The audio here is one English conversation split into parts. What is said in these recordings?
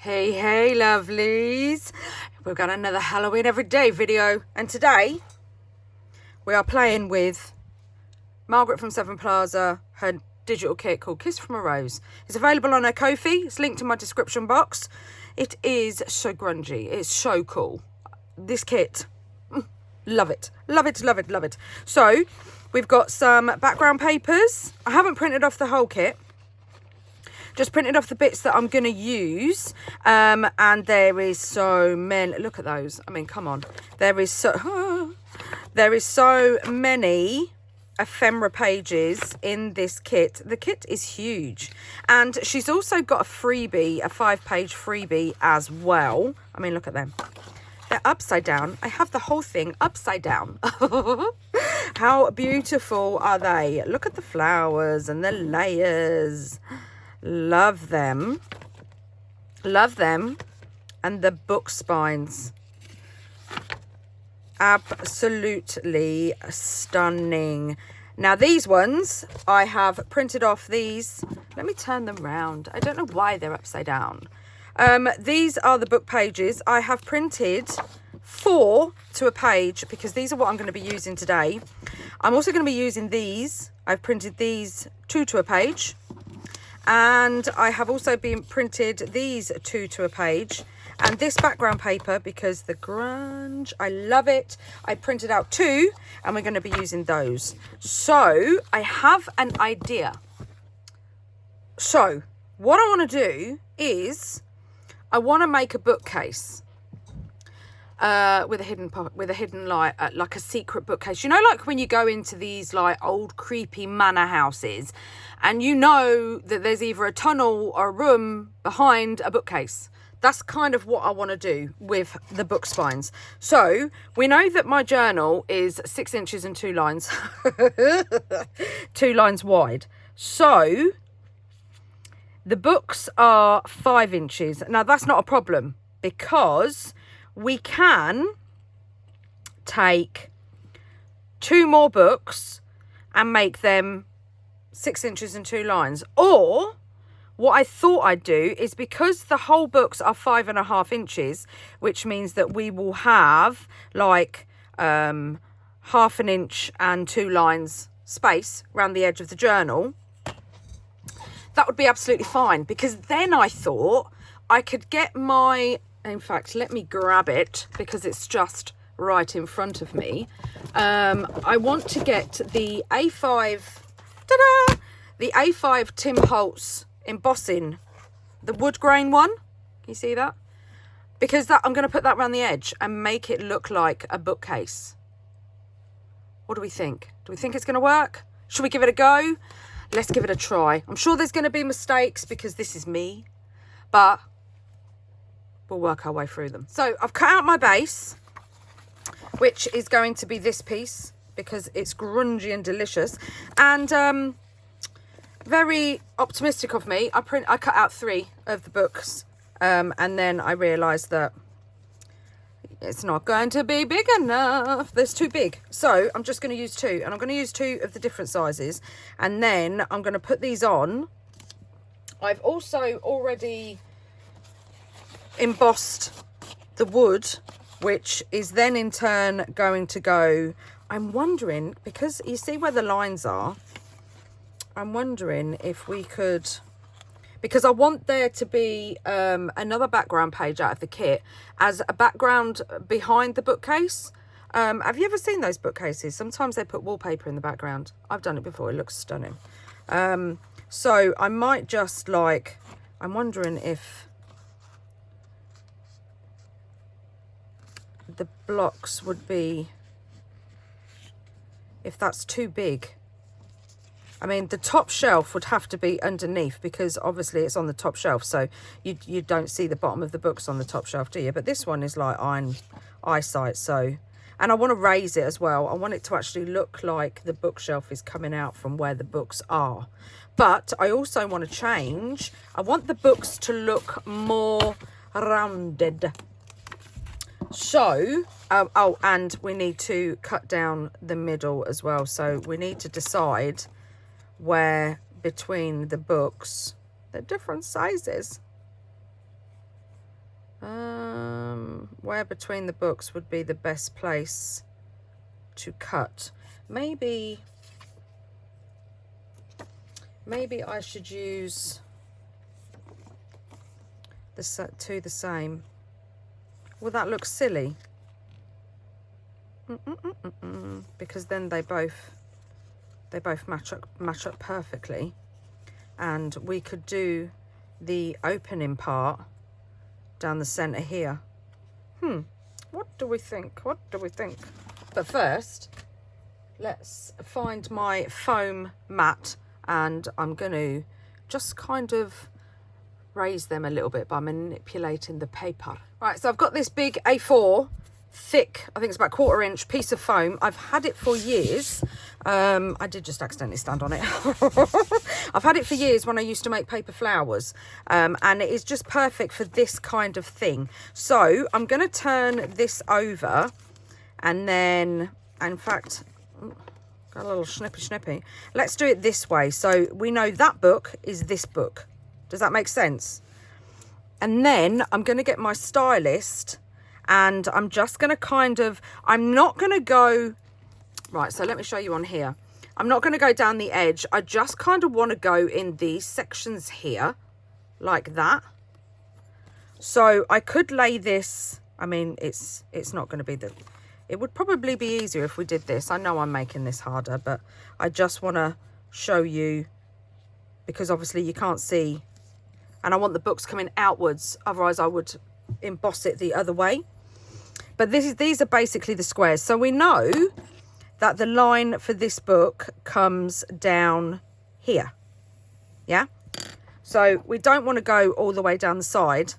Hey lovelies, we've got another Halloween Everyday video, and today we are playing with Margreth from Sevenplaza, her digital kit called Kiss from a Rose. It's available on her Kofi, it's linked in my description box. It is so grungy, it's so cool. This kit, love it. So we've got some background papers. I haven't printed off the whole kit, just printed off the bits that I'm going to use, and there is so many. Look at those. I mean, come on. There is so many ephemera pages in this kit. The kit is huge, and she's also got a freebie, a 5-page freebie as well. I mean, look at them. They're upside down. I have the whole thing upside down. How beautiful are they? Look at the flowers and the layers. Love them. And the book spines, absolutely stunning. Now these ones, I have printed off these. Let me turn them round. I don't know why they're upside down. These are the book pages. I have printed 4 to a page because these are what I'm going to be using today. I'm also going to be using these. I've printed these 2 to a page. And I have also been printed these 2 to a page, and this background paper, because the grunge, I love it. I printed out 2, and we're going to be using those. So I have an idea. So what I want to do is I want to make a bookcase with a hidden light, like a secret bookcase. You know, like when you go into these like old creepy manor houses, and you know that there's either a tunnel or a room behind a bookcase. That's kind of what I want to do with the book spines. So we know that my journal is 6 inches and 2 lines, 2 lines wide. So the books are 5 inches. Now that's not a problem, because we can take 2 more books and make them 6 inches and 2 lines. Or what I thought I'd do is, because the whole books are 5.5 inches, which means that we will have like 1/2 inch and 2 lines space around the edge of the journal, that would be absolutely fine. Because then I thought I could get my, in fact, let me grab it because it's just right in front of me. I want to get the A5, ta-da! The A5 Tim Holtz embossing, the wood grain one. Can you see that? Because that, I'm going to put that around the edge and make it look like a bookcase. What do we think? Do we think it's going to work? Should we give it a go? Let's give it a try. I'm sure there's going to be mistakes because this is me, but we'll work our way through them. So I've cut out my base, which is going to be this piece because it's grungy and delicious. And very optimistic of me, I cut out 3 of the books, and then I realised that it's not going to be big enough. There's too big. So I'm just going to use 2, and I'm going to use 2 of the different sizes, and then I'm going to put these on. I've also already embossed the wood, which is then in turn going to go, I'm wondering, because you see where the lines are, I'm wondering if we could, because I want there to be another background page out of the kit as a background behind the bookcase. Have you ever seen those bookcases? Sometimes they put wallpaper in the background. I've done it before, it looks stunning. So I might just like, I'm wondering if the blocks would be, if that's too big. I mean, the top shelf would have to be underneath because obviously it's on the top shelf, so you don't see the bottom of the books on the top shelf, do you? But this one is like iron eyesight, so, and I want to raise it as well. I want it to actually look like the bookshelf is coming out from where the books are. But I also want to change, I want the books to look more rounded. So, oh, and we need to cut down the middle as well. So we need to decide where between the books, they're different sizes. Where between the books would be the best place to cut? Maybe I should use the same. Will that look silly? Because then they both match up perfectly, and we could do the opening part down the center here. What do we think? But first, let's find my foam mat, and I'm going to just kind of raise them a little bit by manipulating the paper. Right, so I've got this big A4 thick, I think it's about 1/4 inch piece of foam. I've had it for years. I did just accidentally stand on it. I've had it for years when I used to make paper flowers, and it is just perfect for this kind of thing. So I'm going to turn this over, and then, in fact, got a little snippy. Let's do it this way, so we know that book is this book. Does that make sense? And then I'm going to get my stylist, and I'm just going to kind of, I'm not going to go, right, so let me show you on here. I'm not going to go down the edge. I just kind of want to go in these sections here, like that. So I could lay this, I mean, it's not going to be it would probably be easier if we did this. I know I'm making this harder, but I just want to show you, because obviously you can't see, and I want the books coming outwards, otherwise I would emboss it the other way. But these are basically the squares. So we know that the line for this book comes down here. Yeah? So we don't want to go all the way down the side.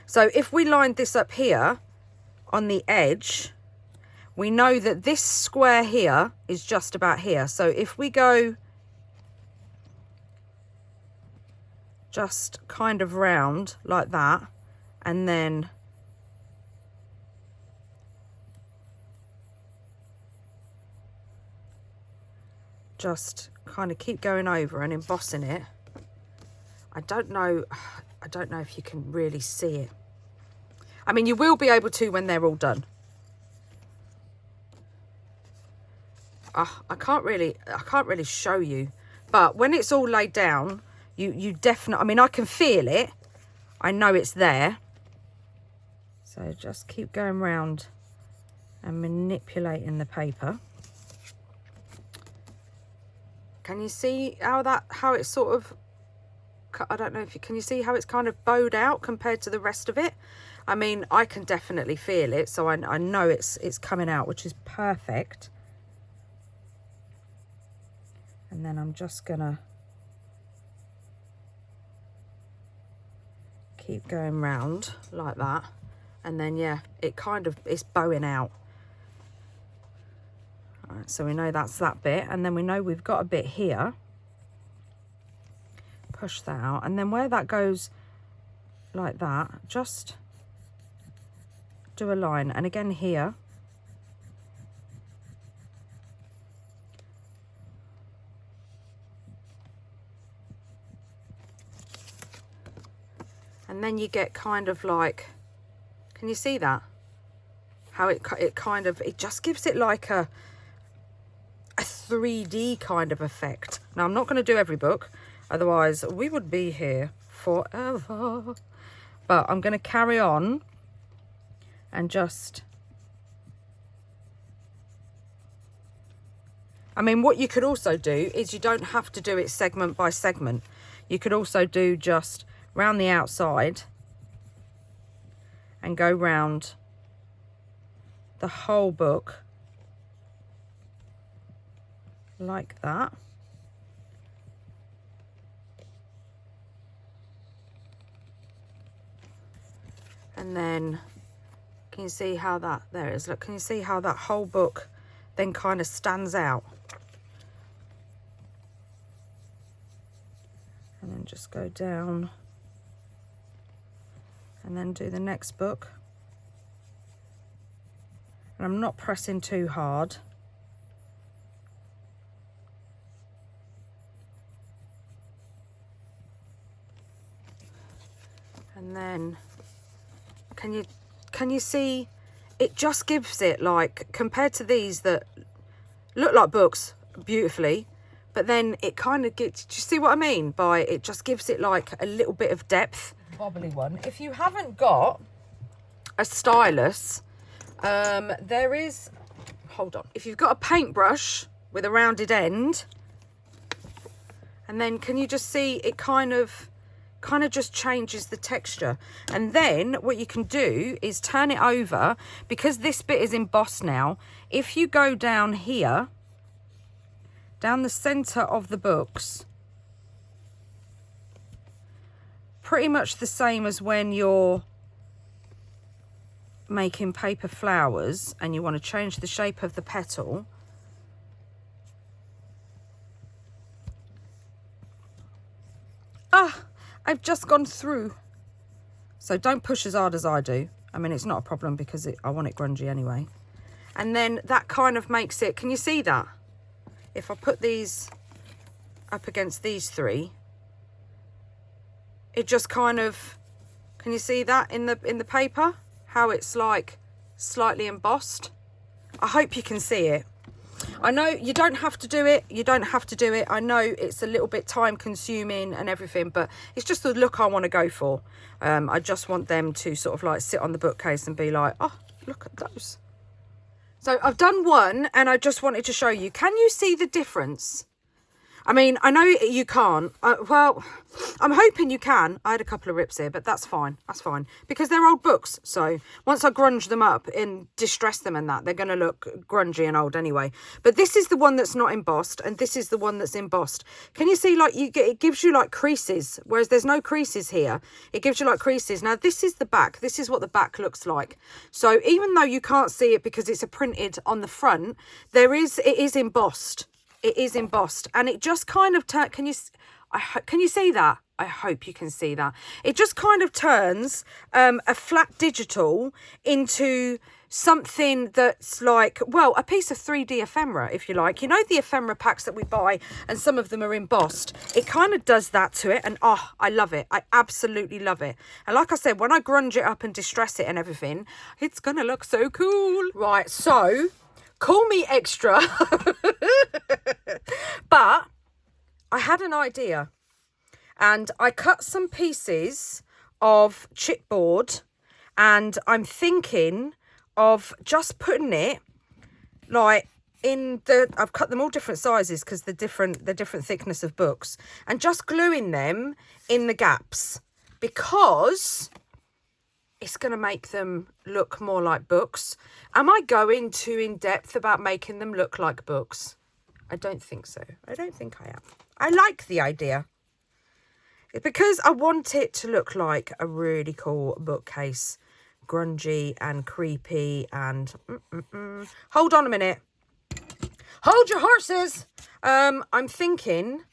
So if we lined this up here on the edge, we know that this square here is just about here. So if we go just kind of round like that, and then just kind of keep going over and embossing it. I don't know if you can really see it. I mean, you will be able to when they're all done. I can't really show you, but when it's all laid down, you definitely, I mean, I can feel it. I know it's there. So just keep going round and manipulating the paper. Can you see how it's sort of, I don't know if can you see how it's kind of bowed out compared to the rest of it? I mean, I can definitely feel it, so I know it's coming out, which is perfect. And then I'm just gonna keep going round like that, and then yeah, it's bowing out. All right, so we know that's that bit, and then we know we've got a bit here. Push that out, and then where that goes like that, just do a line, and again here. And then you get kind of like, can you see that? How it just gives it like a 3D kind of effect. Now, I'm not going to do every book, otherwise we would be here forever. But I'm going to carry on and just, I mean, what you could also do is you don't have to do it segment by segment. You could also do just round the outside and go round the whole book like that. And then can you see how that, there it is, look, can you see how that whole book then kind of stands out? And then just go down and then do the next book. And I'm not pressing too hard. And then can you see? It just gives it, like, compared to these that look like books beautifully, but then it kind of gets, do you see what I mean by it just gives it like a little bit of depth. Bobbly one. If you haven't got a stylus, there is, hold on, if you've got a paintbrush with a rounded end, and then can you just see it kind of just changes the texture. And then what you can do is turn it over, because this bit is embossed now. If you go down here, down the center of the books, pretty much the same as when you're making paper flowers and you want to change the shape of the petal. I've just gone through. So don't push as hard as I do. I mean, it's not a problem because I want it grungy anyway. And then that kind of makes it, can you see that? If I put these up against these three, it just kind of, can you see that in the paper? How it's like slightly embossed. I hope you can see it. I know you don't have to do it. You don't have to do it. I know it's a little bit time consuming and everything, but it's just the look I want to go for. I just want them to sort of like sit on the bookcase and be like, oh, look at those. So I've done one and I just wanted to show you. Can you see the difference? I mean, I know you can't. Well, I'm hoping you can. I had a couple of rips here, but that's fine. That's fine. Because they're old books. So once I grunge them up and distress them and that, they're going to look grungy and old anyway. But this is the one that's not embossed, and this is the one that's embossed. Can you see, like, it gives you like creases, whereas there's no creases here. It gives you like creases. Now, this is the back. This is what the back looks like. So even though you can't see it because it's printed on the front, it is embossed. It is embossed, and it just kind of can you see that? I hope you can see that. It just kind of turns a flat digital into something that's like, well, a piece of 3D ephemera, if you like. You know the ephemera packs that we buy, and some of them are embossed. It kind of does that to it, and oh, I love it. I absolutely love it. And like I said, when I grunge it up and distress it and everything, it's gonna look so cool. Right, so call me extra. But I had an idea, and I cut some pieces of chipboard, and I'm thinking of just putting it like in I've cut them all different sizes because the different thickness of books, and just gluing them in the gaps, because it's going to make them look more like books. Am I going too in depth about making them look like books? I don't think so. I don't think I am. I like the idea. It's because I want it to look like a really cool bookcase. Grungy and creepy and... Hold on a minute. Hold your horses. I'm thinking...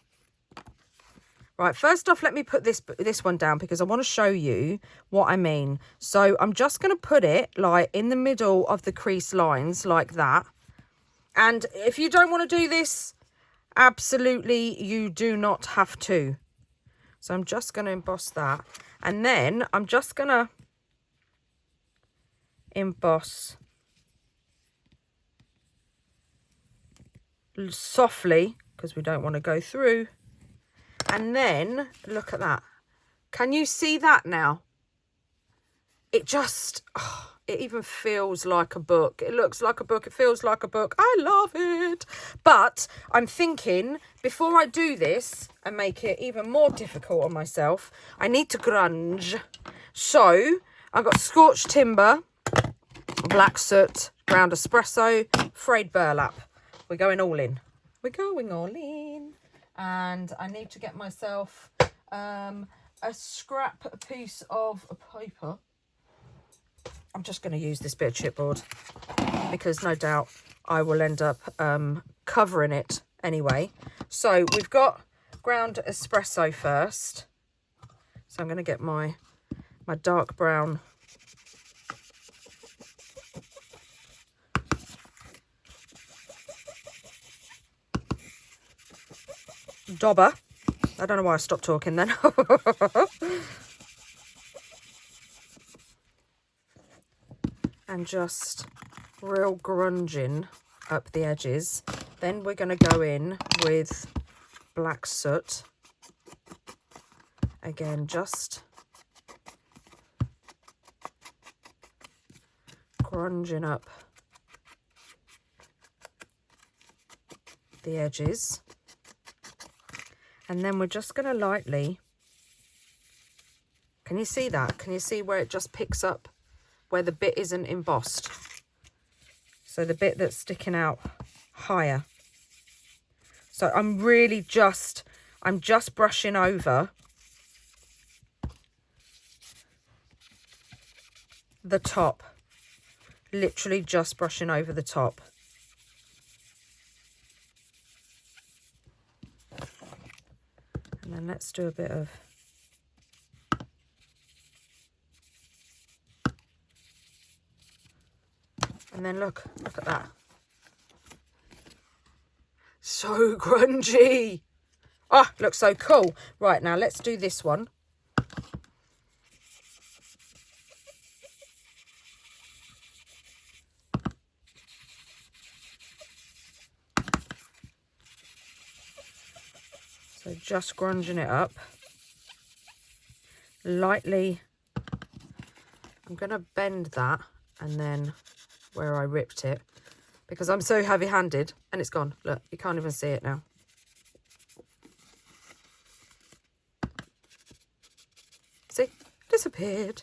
Right, first off, let me put this one down because I want to show you what I mean. So I'm just going to put it like in the middle of the crease lines like that. And if you don't want to do this, absolutely you do not have to. So I'm just going to emboss that. And then I'm just going to emboss softly because we don't want to go through. And then look at that. Can you see that now? It just, oh, it even feels like a book. It looks like a book. It feels like a book. I love it. But I'm thinking, before I do this and make it even more difficult on myself, I need to grunge. So I've got scorched timber, black soot, ground espresso, frayed burlap. We're going all in. We're going all in. And I need to get myself a scrap piece of paper. I'm just going to use this bit of chipboard because no doubt I will end up covering it anyway. So we've got ground espresso first. So I'm going to get my dark brown dobber. I don't know why I stopped talking then. and just real grunging up the edges. Then we're going to go in with black soot. Again, just grunging up the edges. And then we're just going to lightly, can you see that? Can you see where it just picks up where the bit isn't embossed? So the bit that's sticking out higher. So I'm just brushing over the top. Literally just brushing over the top. And then let's do a bit of and then look at that. So grungy. Oh, looks so cool. Right, now let's do this one. So just grunging it up. Lightly. I'm going to bend that and then where I ripped it, because I'm so heavy-handed and it's gone. Look, you can't even see it now. See? Disappeared.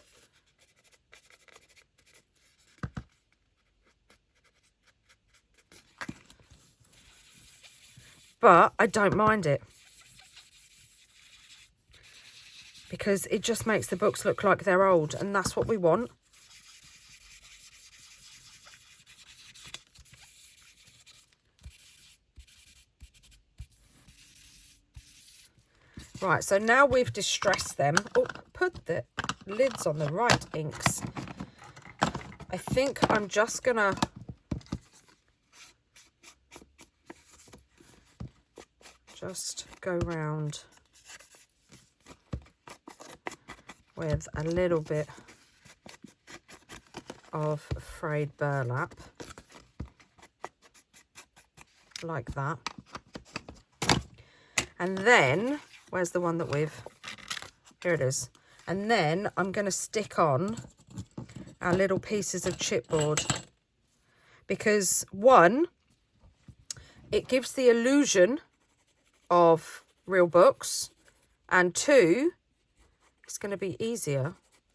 But I don't mind it, because it just makes the books look like they're old, and that's what we want. Right, so now we've distressed them. Oh, put the lids on the right inks. I think I'm just gonna just go round with a little bit of frayed burlap, like that. And then, where's the one that here it is. And then I'm going to stick on our little pieces of chipboard, because one, it gives the illusion of real books, and two, it's going to be easier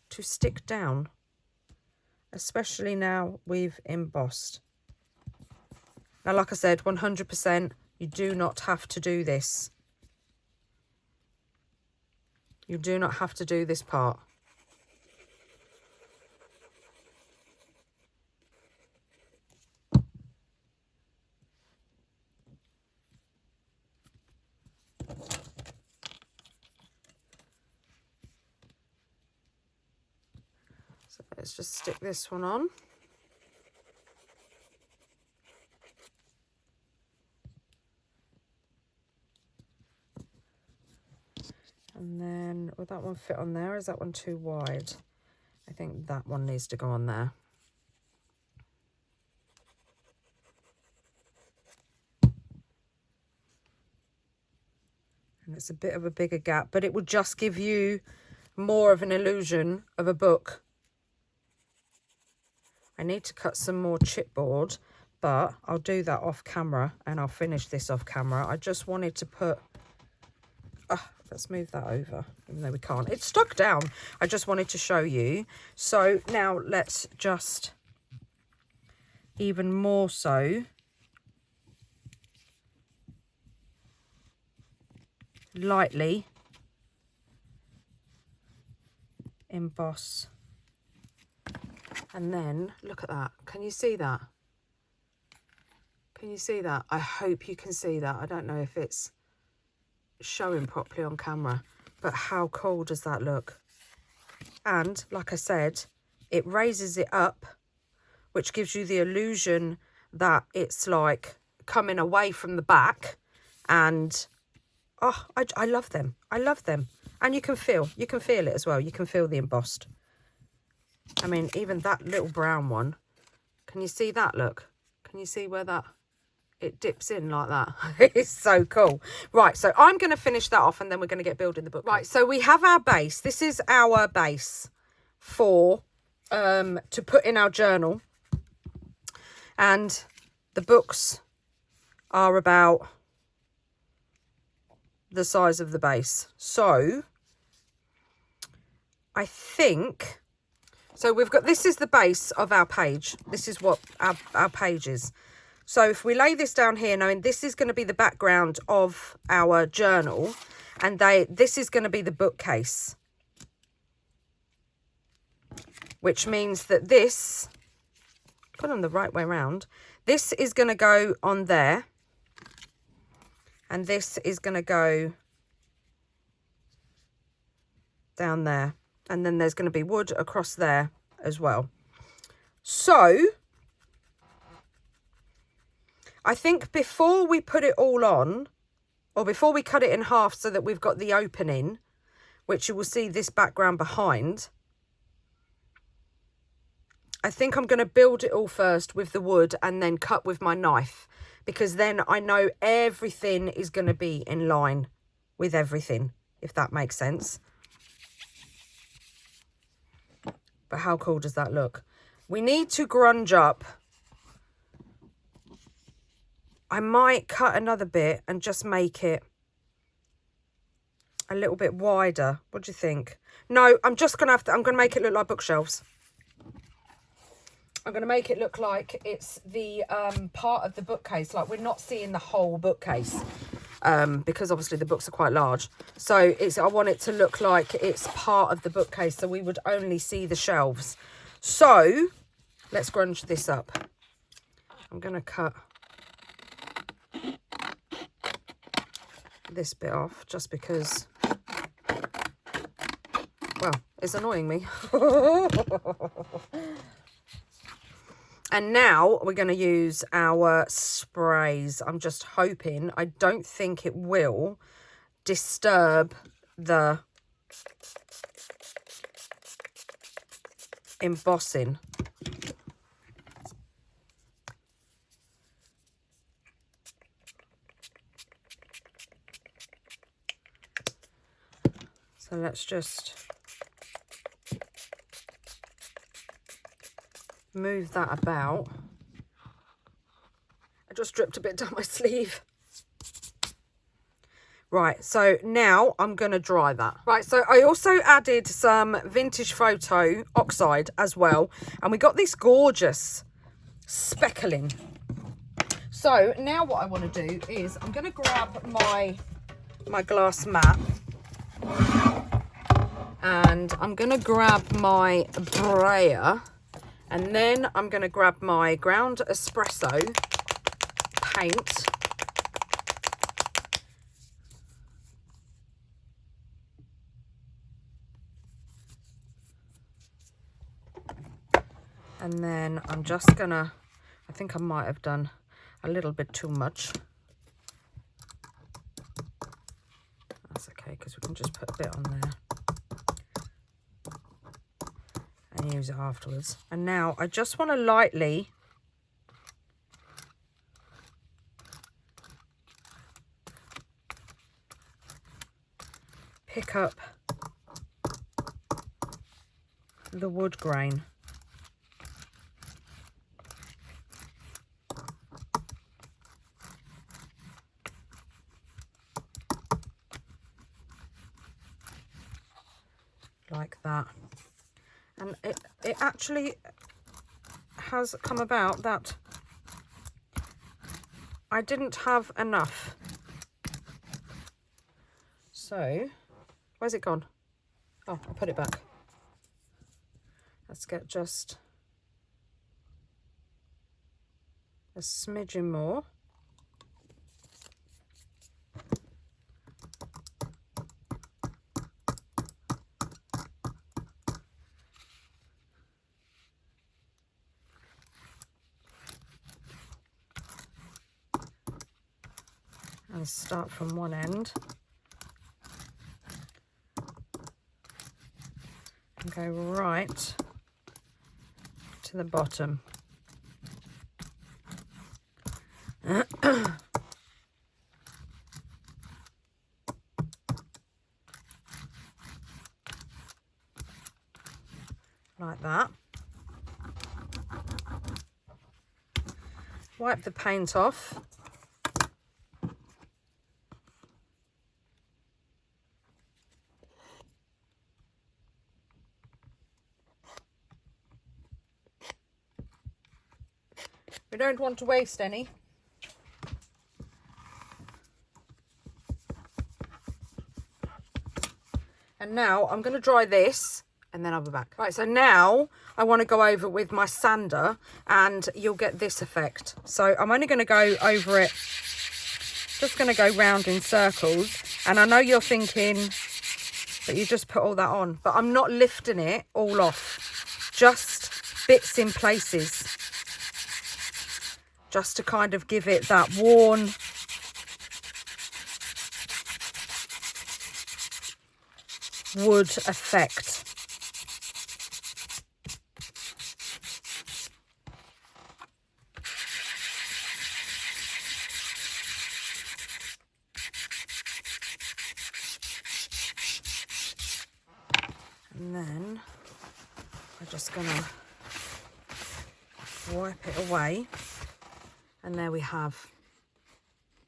to stick down, especially now we've embossed. Now, like I said, 100%, you do not have to do this. You do not have to do this part. So let's just stick this one on. And then, will that one fit on there? Is that one too wide? I think that one needs to go on there. And it's a bit of a bigger gap, but it will just give you more of an illusion of a book. I need to cut some more chipboard, but I'll do that off camera, and I'll finish this off camera. I just wanted to put... let's move that over, even though we can't. It's stuck down. I just wanted to show you. So now let's just even more so lightly emboss. And then look at that. Can you see that? Can you see that? I hope you can see that. I don't know if it's showing properly on camera, but how cool does that look? And like I said, it raises it up, which gives you the illusion that it's like coming away from the back. And oh, I love them. I love them. And you can feel it as well. You can feel the embossed. I mean, even that little brown one. Can you see that? Look. Can you see where that... It dips in like that. It's so cool. Right, so I'm going to finish that off and then we're going to get building the book. Right, so we have our base. This is our base for to put in our journal. And the books are about the size of the base. So I think... So we've got... This is the base of our page. This is what our page is. So if we lay this down here, knowing this is going to be the background of our journal, and this is going to be the bookcase, which means that this, put them the right way around, this is going to go on there, and this is going to go down there, and then there's going to be wood across there as well. So I think before we put it all on, or before we cut it in half so that we've got the opening, which you will see this background behind, I think I'm going to build it all first with the wood and then cut with my knife, because then I know everything is going to be in line with everything, if that makes sense. But how cool does that look? We need to grunge up. I might cut another bit and just make it a little bit wider. What do you think? No, I'm just going to have to... I'm going to make it look like bookshelves. I'm going to make it look like it's the part of the bookcase. Like we're not seeing the whole bookcase because obviously the books are quite large. So I want it to look like it's part of the bookcase, so we would only see the shelves. So let's grunge this up. I'm going to cut this bit off just because, well, it's annoying me. And now we're going to use our sprays. I'm just hoping, I don't think it will disturb the embossing. So let's just move that about. I just dripped a bit down my sleeve. Right, so now I'm going to dry that. Right, so I also added some vintage photo oxide as well. And we got this gorgeous speckling. So now what I want to do is I'm going to grab my glass mat. And I'm going to grab my brayer. And then I'm going to grab my ground espresso paint. And then I'm just going to, I think I might have done a little bit too much. That's okay, because we can just put a bit on there. And use it afterwards. And now I just want to lightly pick up the wood grain. Like that. And it actually has come about that I didn't have enough. So, where's it gone? Oh, I'll put it back. Let's get just a smidgen more. And start from one end and go right to the bottom. Like that. Wipe the paint off. We don't want to waste any. And now I'm going to dry this and then I'll be back. Right, so now I want to go over it with my sander and you'll get this effect. So I'm only going to go over it, just going to go round in circles. And I know you're thinking that you just put all that on, but I'm not lifting it all off, just bits in places, just to kind of give it that worn, wood effect. And then I'm just gonna wipe it away, and there we have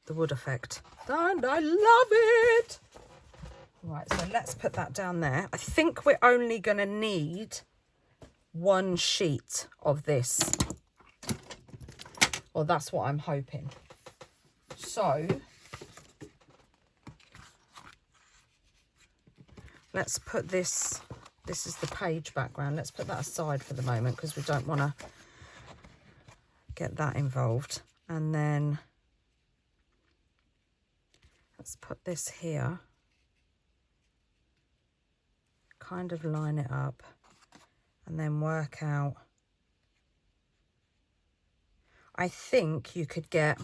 the wood effect, and I love it. Right, so let's put that down there. I think we're only going to need one sheet of this, or that's what I'm hoping. So let's put this is the page background, let's put that aside for the moment because we don't want to get that involved. And then let's put this here, kind of line it up, and then work out. I think you could get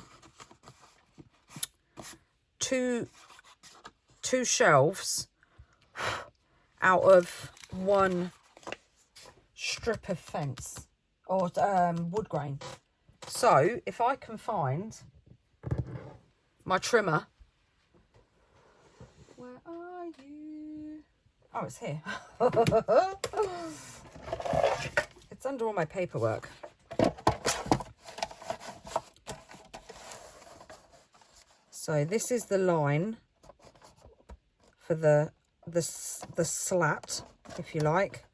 two shelves out of one strip of fence or wood grain. So if I can find my trimmer, where are you? Oh, it's here. It's under all my paperwork. So this is the line for the slat, if you like.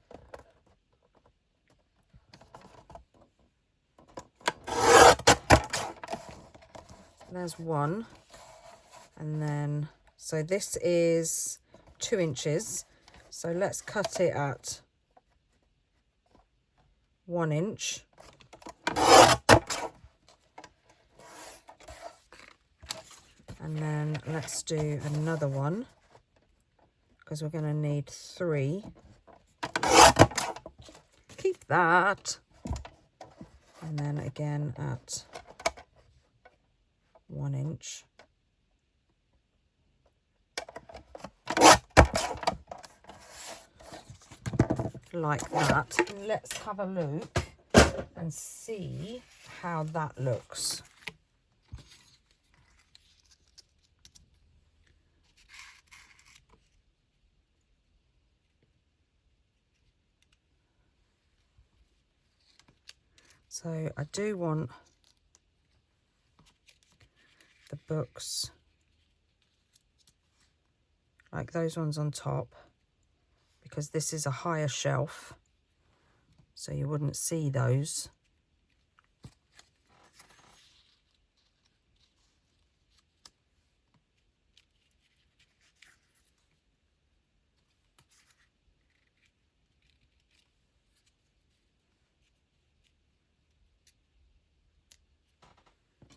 There's one, and then so this is 2 inches. So let's cut it at 1 inch. And then let's do another one, because we're going to need 3. Keep that. And then again at 1 inch. Like that. Let's have a look and see how that looks. So I do want the books like those ones on top, because this is a higher shelf, so you wouldn't see those.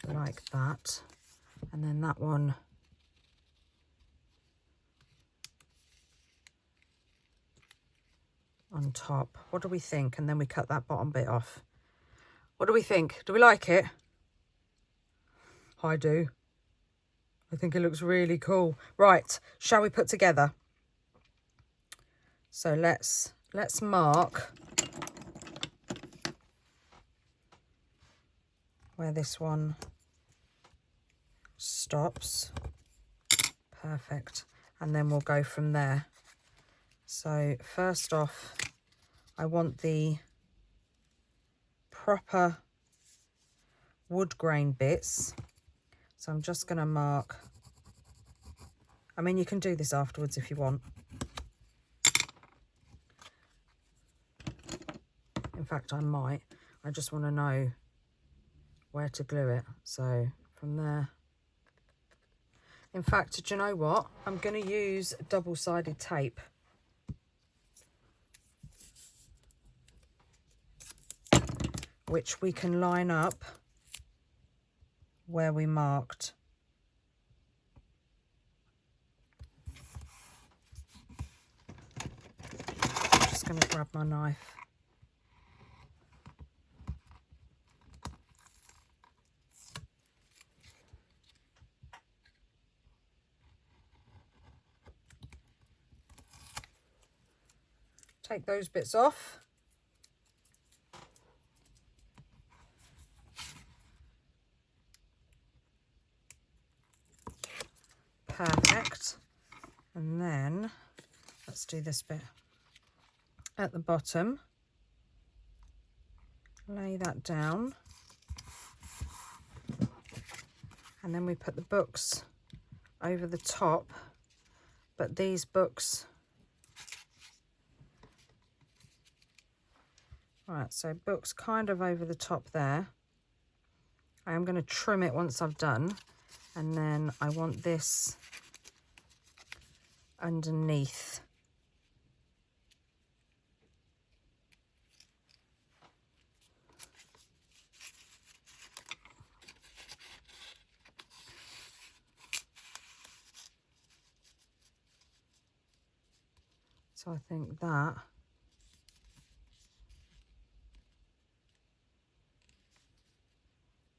Like that. And then that one on top. What do we think? And then we cut that bottom bit off. What do we think? Do we like it? I do. I think it looks really cool. Right, shall we put together? So let's mark where this one stops. Perfect. And then we'll go from there. So first off, I want the proper wood grain bits. So I'm just going to mark, I mean, you can do this afterwards if you want. In fact, I might. I just want to know where to glue it. So from there. In fact, do you know what? I'm going to use double-sided tape. Which we can line up where we marked. I'm just going to grab my knife. Take those bits off. Perfect. And then let's do this bit at the bottom. Lay that down. And then we put the books over the top. But these books, right, so books kind of over the top there. I am going to trim it once I've done. And then I want this underneath. So I think that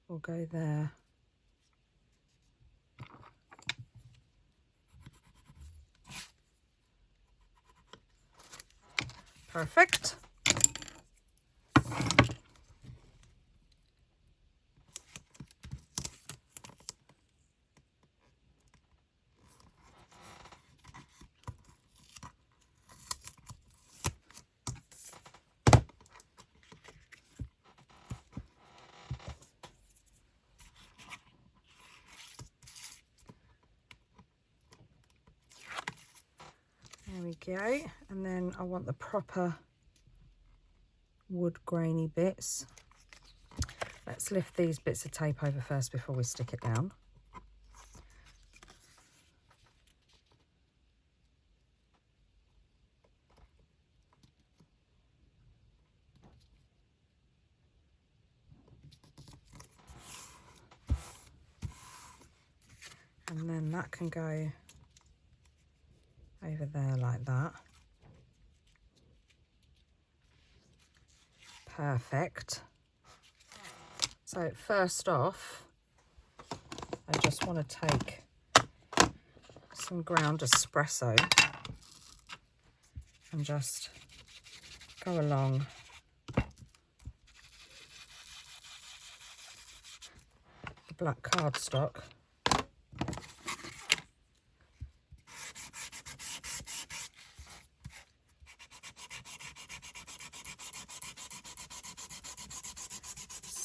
will go there. Perfect. There we go. And then I want the proper wood grainy bits. Let's lift these bits of tape over first before we stick it down. And then that can go over there like that. Perfect. So first off, I just want to take some ground espresso and just go along the black cardstock.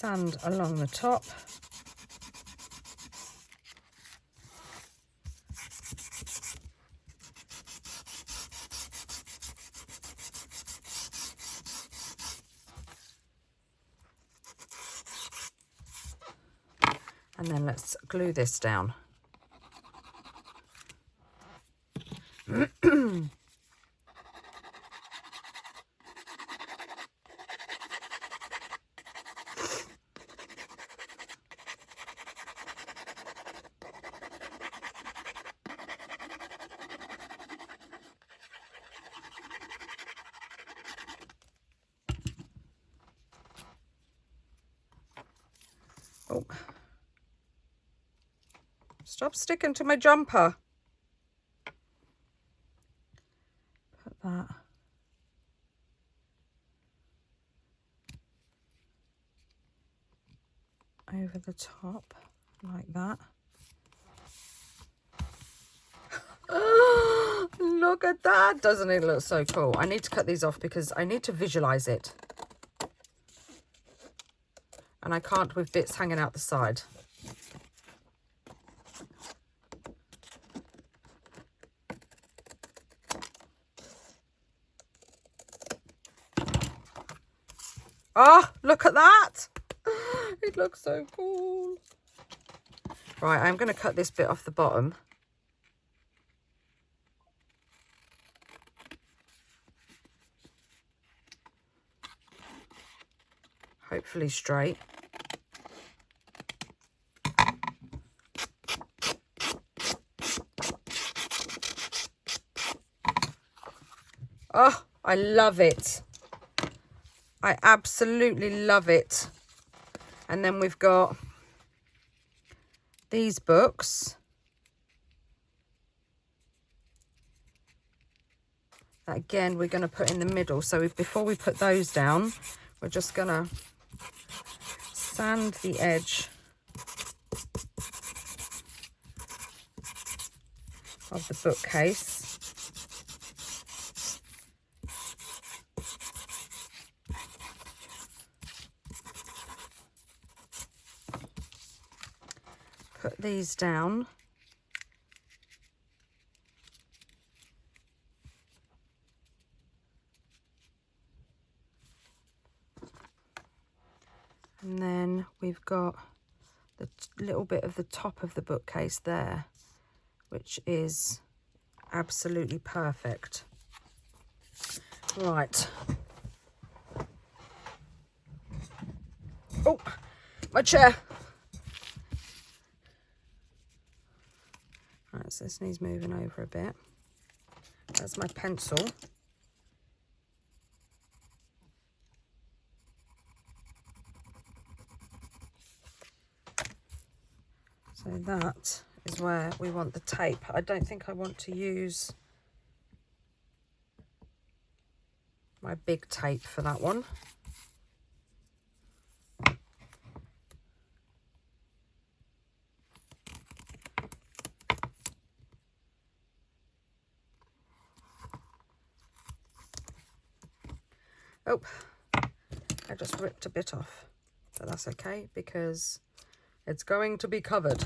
Sand along the top. And then let's glue this down. Oh. Stop sticking to my jumper. Put that over the top like that. Look at that. Doesn't it look so cool? I need to cut these off because I need to visualize it. And I can't with bits hanging out the side. Oh, look at that. It looks so cool. Right, I'm going to cut this bit off the bottom. Hopefully straight. Oh, I love it. I absolutely love it. And then we've got these books. That again, we're going to put in the middle. So before we put those down, we're just going to sand the edge of the bookcase. Put these down. And then we've got the little bit of the top of the bookcase there, which is absolutely perfect. Right. Oh, my chair. Right, so this needs moving over a bit. That's my pencil. So that is where we want the tape. I don't think I want to use my big tape for that one. Oh, I just ripped a bit off, but that's okay because it's going to be covered.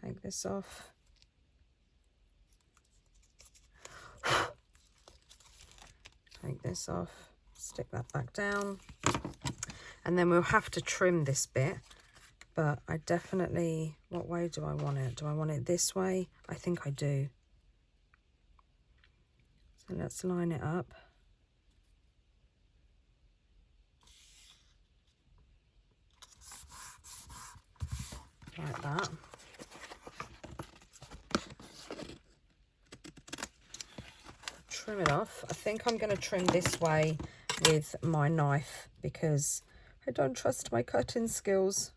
Take this off. Take this off, stick that back down, and then we'll have to trim this bit, but I definitely, what way do I want it? Do I want it this way? I think I do. So let's line it up. Like that. Trim it off. I think I'm going to trim this way with my knife because I don't trust my cutting skills.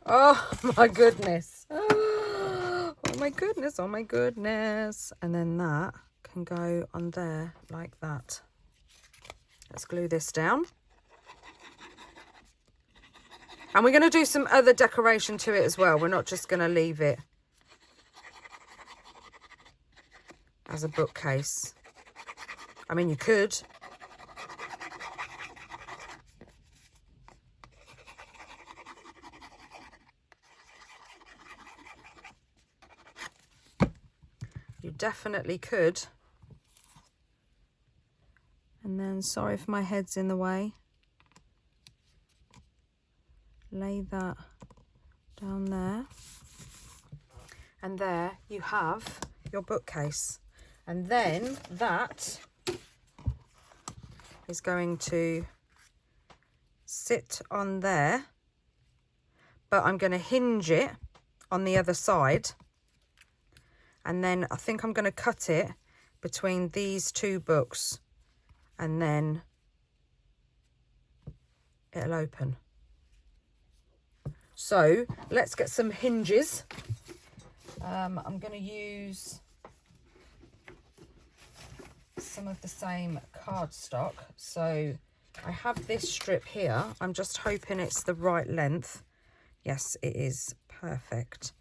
Oh my goodness. Oh my goodness. Oh my goodness. And then that can go on there like that. Let's glue this down. And we're going to do some other decoration to it as well. We're not just going to leave it as a bookcase. I mean, you could. You definitely could. And then, sorry if my head's in the way. Lay that down there, and there you have your bookcase. And then that is going to sit on there, but I'm going to hinge it on the other side, and then I think I'm going to cut it between these two books, and then it'll open. So let's get some hinges. I'm going to use some of the same cardstock. So I have this strip here. I'm just hoping it's the right length. Yes, it is perfect.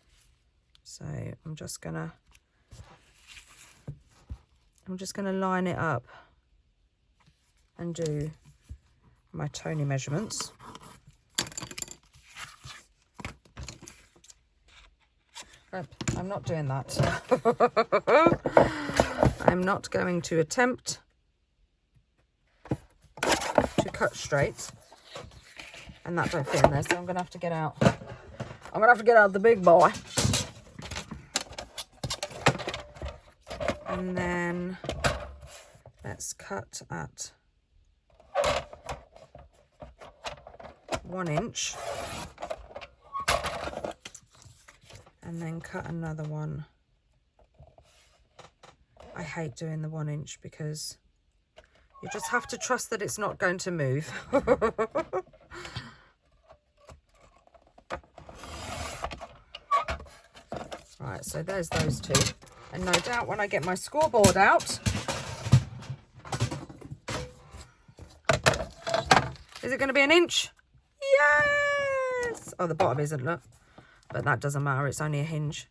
So I'm just gonna line it up and do my Toni measurements. I'm not doing that. I'm not going to attempt to cut straight, and that don't fit in there, so I'm gonna have to get out. I'm gonna have to get out the big boy. And then let's cut at 1 inch. And then cut another one. I hate doing the 1 inch because you just have to trust that it's not going to move. Right, so there's those two. And no doubt when I get my scoreboard out, is it going to be 1 inch? Yes! Oh, the bottom isn't, look. But that doesn't matter, it's only a hinge.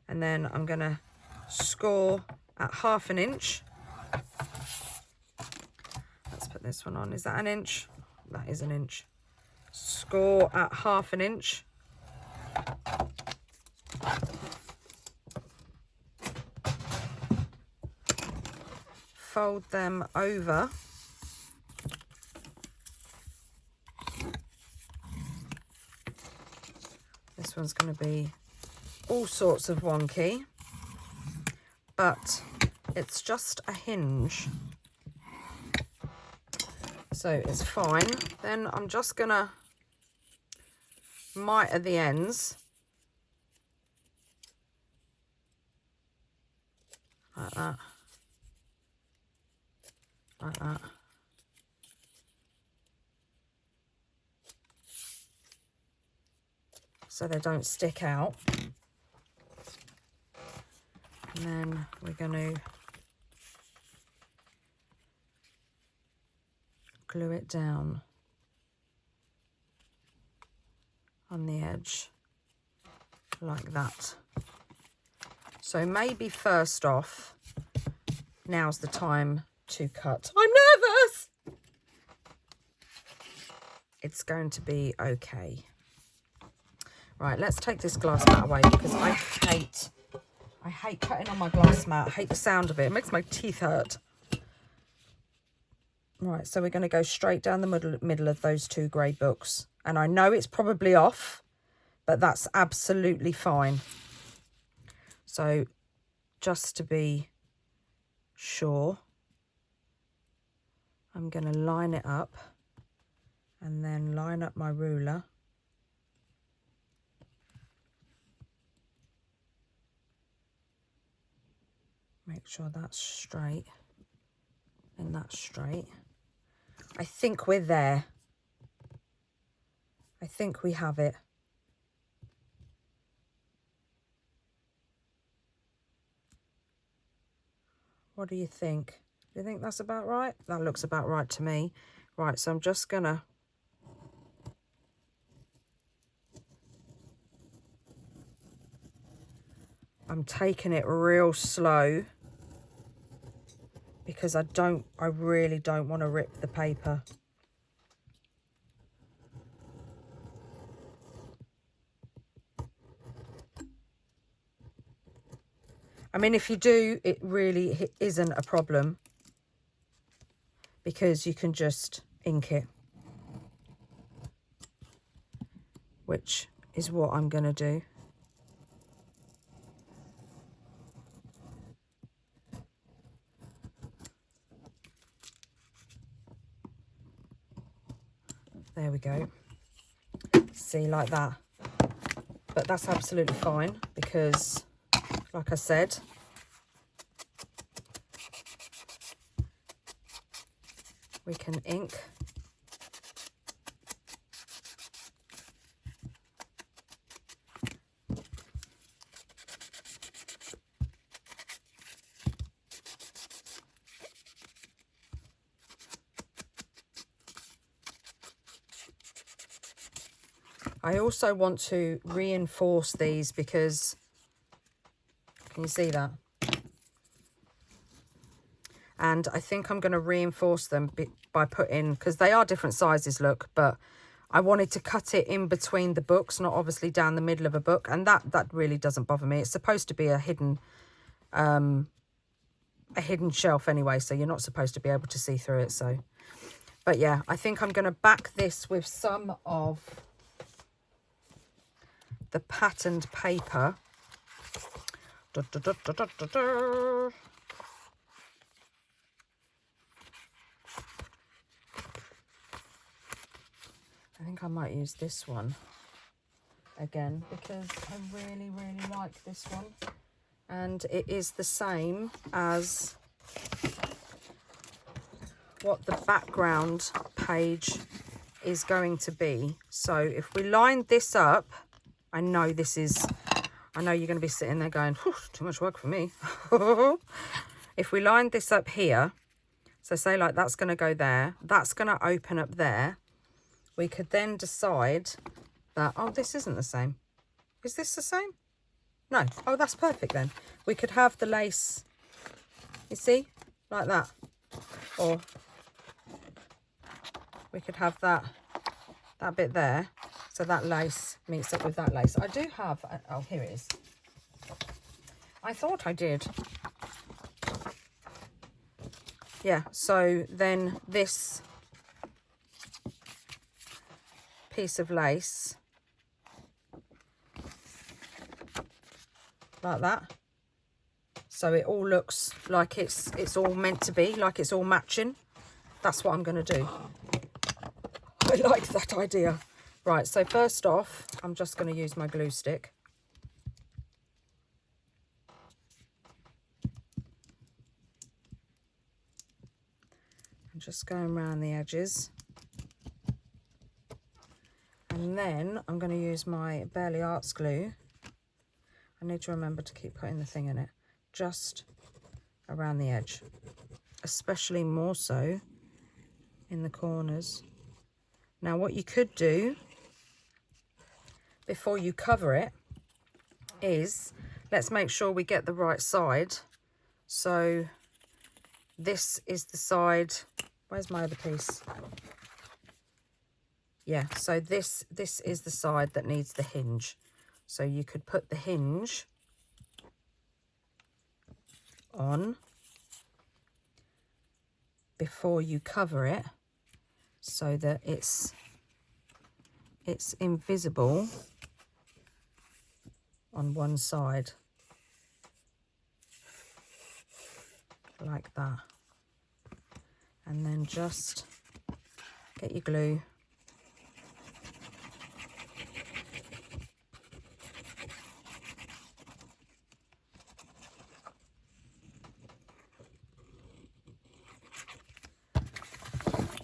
And then I'm going to score at 1/2 inch. Let's put this one on. Is that 1 inch? That is 1 inch. Score at 1/2 inch. Fold them over. This one's going to be all sorts of wonky, but it's just a hinge, so it's fine. Then I'm just going to mite at the ends, like that, like that. So they don't stick out. And then we're going to glue it down on the edge like that. So maybe first off, now's the time to cut. I'm nervous! It's going to be okay. Right, let's take this glass mat away because I hate cutting on my glass mat. I hate the sound of it. It makes my teeth hurt. Right, so we're going to go straight down the middle of those two grey books. And I know it's probably off, but that's absolutely fine. So just to be sure, I'm going to line it up and then line up my ruler. Make sure that's straight and that's straight. I think we're there. I think we have it. What do you think? Do you think that's about right? That looks about right to me. Right, so I'm just gonna I'm taking it real slow because I really don't want to rip the paper. I mean, if you do, it really isn't a problem because you can just ink it, which is what I'm going to do. There we go. See, like that. but that's absolutely fine because, like I said, we can ink. I also want to reinforce these because, can you see that? And I think I'm going to reinforce them by putting, because they are different sizes, look, but I wanted to cut it in between the books, not obviously down the middle of a book, and that really doesn't bother me. It's supposed to be a hidden shelf anyway, so you're not supposed to be able to see through it. So, but yeah, I think I'm going to back this with some of the patterned paper. Da, da, da, da, da, da, da. I think I might use this one again because I really, really like this one. And it is the same as what the background page is going to be. So if we line this up, I know you're going to be sitting there going, too much work for me. If we line this up here, so say like that's going to go there, that's going to open up there, we could then decide that, oh, this isn't the same. Is this the same? No. Oh, that's perfect then. We could have the lace, you see, like that. Or we could have that bit there. So that lace meets up with that lace. I do have, oh, here it is. I thought I did. Yeah, so then this piece of lace, like that. So it all looks like it's all meant to be, like it's all matching. That's what I'm going to do. I like that idea. Right, so first off, I'm just going to use my glue stick. I'm just going around the edges. And then I'm going to use my Barely Arts glue. I need to remember to keep putting the thing in it. Just around the edge. Especially more so in the corners. Now what you could do before you cover it is, let's make sure we get the right side. So this is the side, where's my other piece? Yeah, so this is the side that needs the hinge. So you could put the hinge on before you cover it so that it's invisible on one side, like that. And then just get your glue.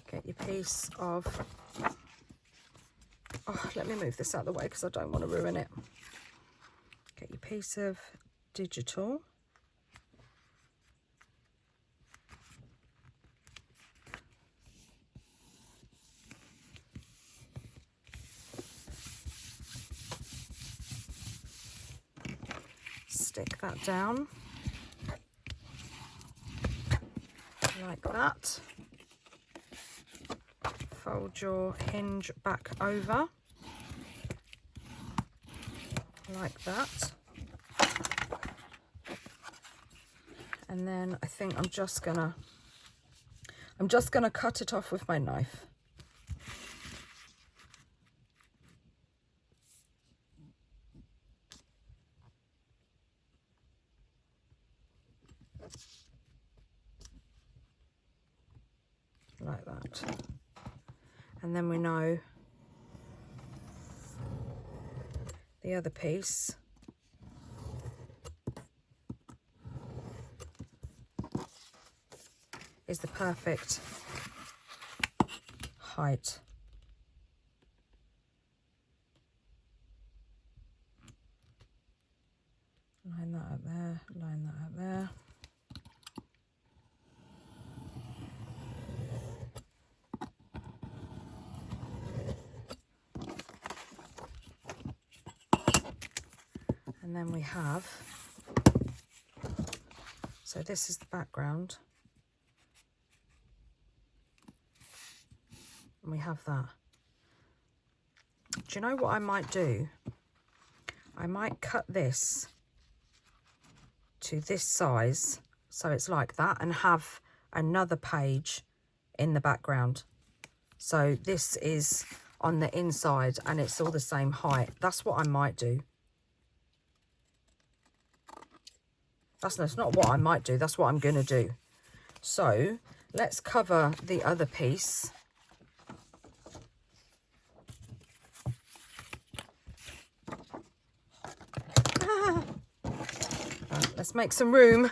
Get your piece of, oh, let me move this out of the way because I don't want to ruin it. Get your piece of digital. Stick that down like that. Fold your hinge back over like that. And then I think I'm just gonna cut it off with my knife. Like that. And then we know the other piece. Is the perfect height. Line that up there, line that up there. And then we have, so this is the background. And we have that. Do you know what I might do? I might cut this to this size, so it's like that, and have another page in the background. So this is on the inside and it's all the same height. That's what I might do. That's not what I might do, that's what I'm gonna do. So let's cover the other piece. Let's make some room.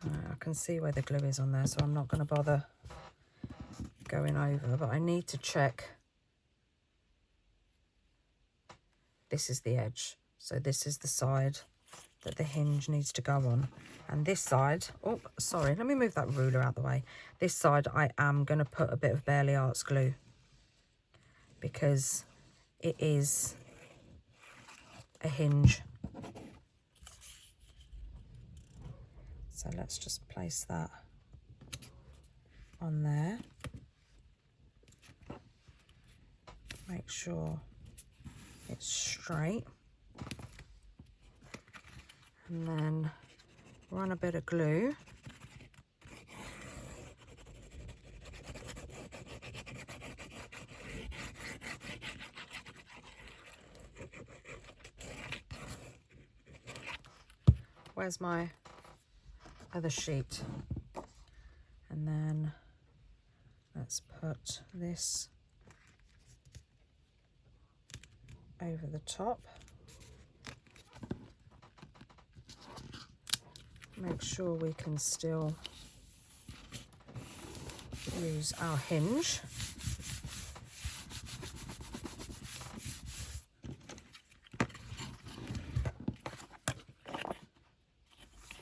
I can see where the glue is on there, so I'm not going to bother going over, but I need to check. This is the edge, so this is the side that the hinge needs to go on, and this side, oh sorry, let me move that ruler out the way. This side I am going to put a bit of Barely Arts glue because it is a hinge. So let's just place that on there. Make sure it's straight. And then run a bit of glue. Where's my other sheet? And then let's put this over the top. Make sure we can still use our hinge.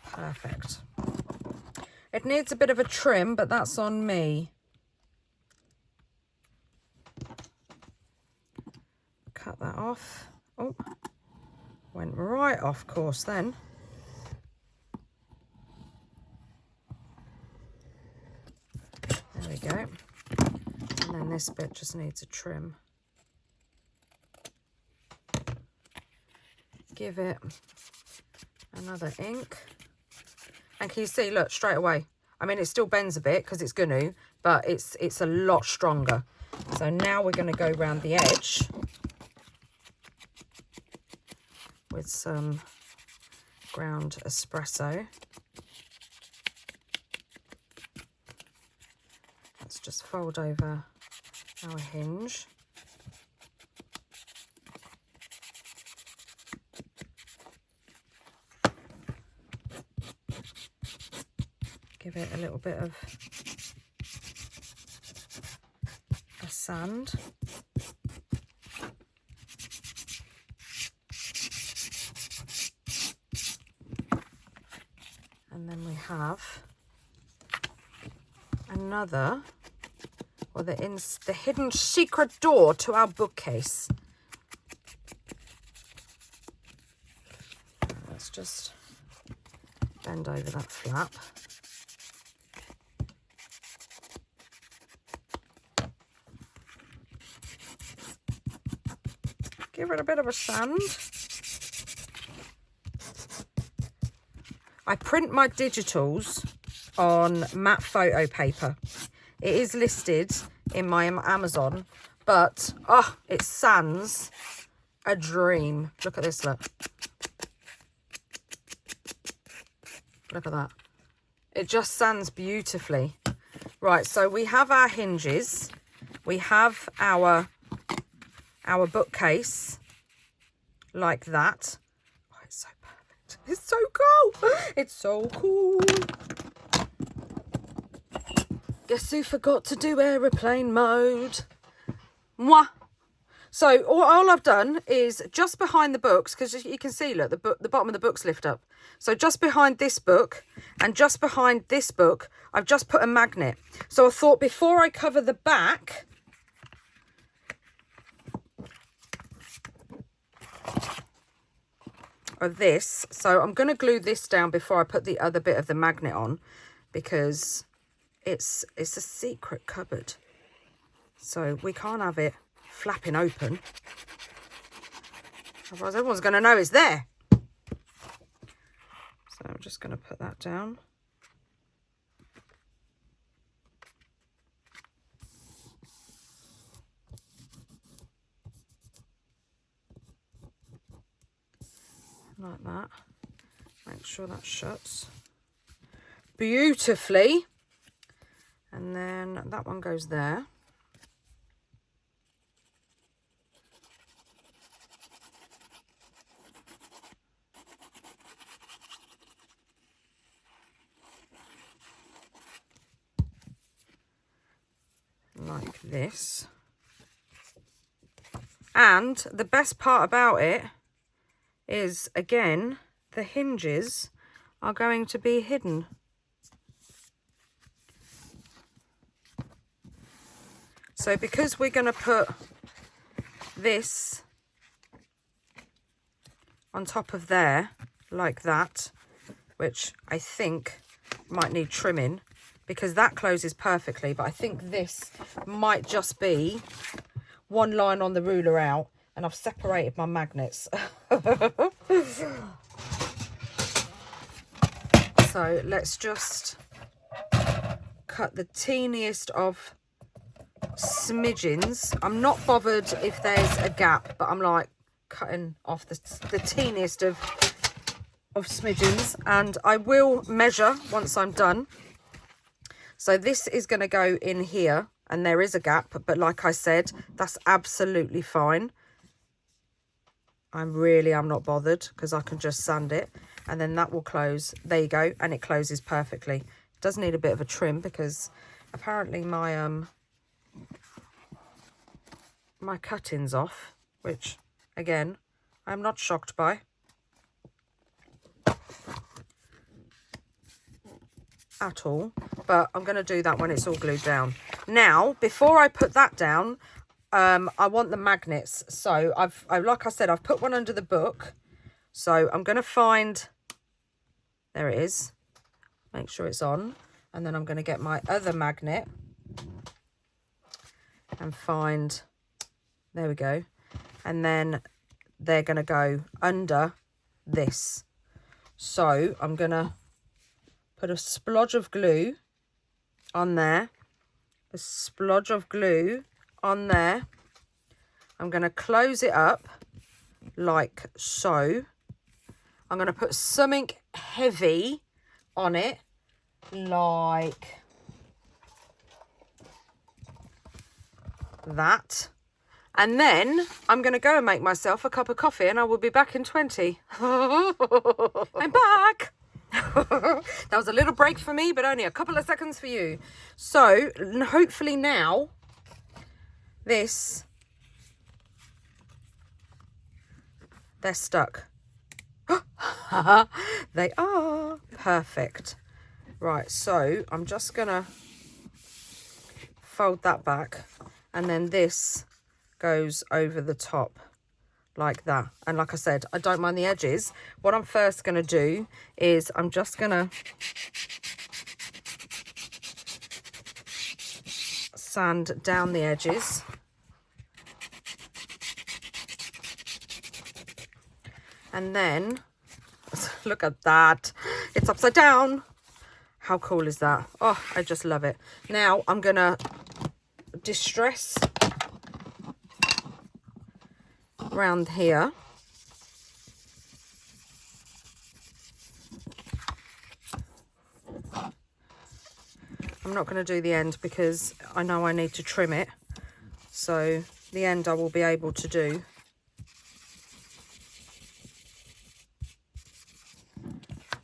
Perfect. It needs a bit of a trim, but that's on me. Cut that off. Oh, went right off course then. There we go. And then this bit just needs a trim. Give it another ink. And can you see, look, straight away. I mean, it still bends a bit because it's going to, but it's a lot stronger. So now we're going to go around the edge with some ground espresso. Let's just fold over our hinge. Give it a little bit of a sand. And then we have another, or the hidden secret door to our bookcase. Let's just bend over that flap. Give it a bit of a sand. I print my digitals on matte photo paper. It is listed in my Amazon, but it sands a dream. Look at this, look. Look at that. It just sands beautifully. Right, so we have our hinges. We have our bookcase like that. Oh, it's so perfect. It's so cool. It's so cool. Guess who forgot to do aeroplane mode? Mwah. So all I've done is just behind the books, because you can see, look, the bottom of the books lift up. So just behind this book and just behind this book, I've just put a magnet. So I thought before I cover the back, of this, so I'm going to glue this down before I put the other bit of the magnet on, because it's a secret cupboard. So we can't have it flapping open. Otherwise everyone's going to know it's there. So I'm just going to put that down. Like that. Make sure that shuts beautifully. And then that one goes there. Like this. And the best part about it is, again, the hinges are going to be hidden. So because we're going to put this on top of there like that, which I think might need trimming because that closes perfectly, but I think this might just be one line on the ruler out, and I've separated my magnets. So let's just cut the teeniest of smidgens. I'm not bothered if there's a gap, but I'm like cutting off the teeniest of smidgens, and I will measure once I'm done. So this is going to go in here, and there is a gap, but like I said, that's absolutely fine. I'm not bothered because I can just sand it, and then that will close. There you go, and it closes perfectly. It does need a bit of a trim because apparently my cutting's off, which again I'm not shocked by at all, but I'm going to do that when it's all glued down. Now, before I put that down, I want the magnets. So I've like I said, I've put one under the book. So I'm going to find, there it is, make sure it's on, and then I'm going to get my other magnet and find, there we go, and then they're going to go under this. So I'm going to put a splodge of glue on there, a splodge of glue on there. I'm going to close it up like so. I'm going to put something heavy on it, like that. And then I'm going to go and make myself a cup of coffee, and I will be back in 20. I'm back. That was a little break for me, but only a couple of seconds for you. So hopefully now this, they're stuck. They are perfect. Right, so I'm just gonna fold that back, and then this goes over the top like that. And like I said, I don't mind the edges. What I'm first going to do is I'm just going to sand down the edges. And then, look at that. It's upside down. How cool is that? Oh, I just love it. Now I'm going to distress round here. I'm not going to do the end because I know I need to trim it. So the end I will be able to do.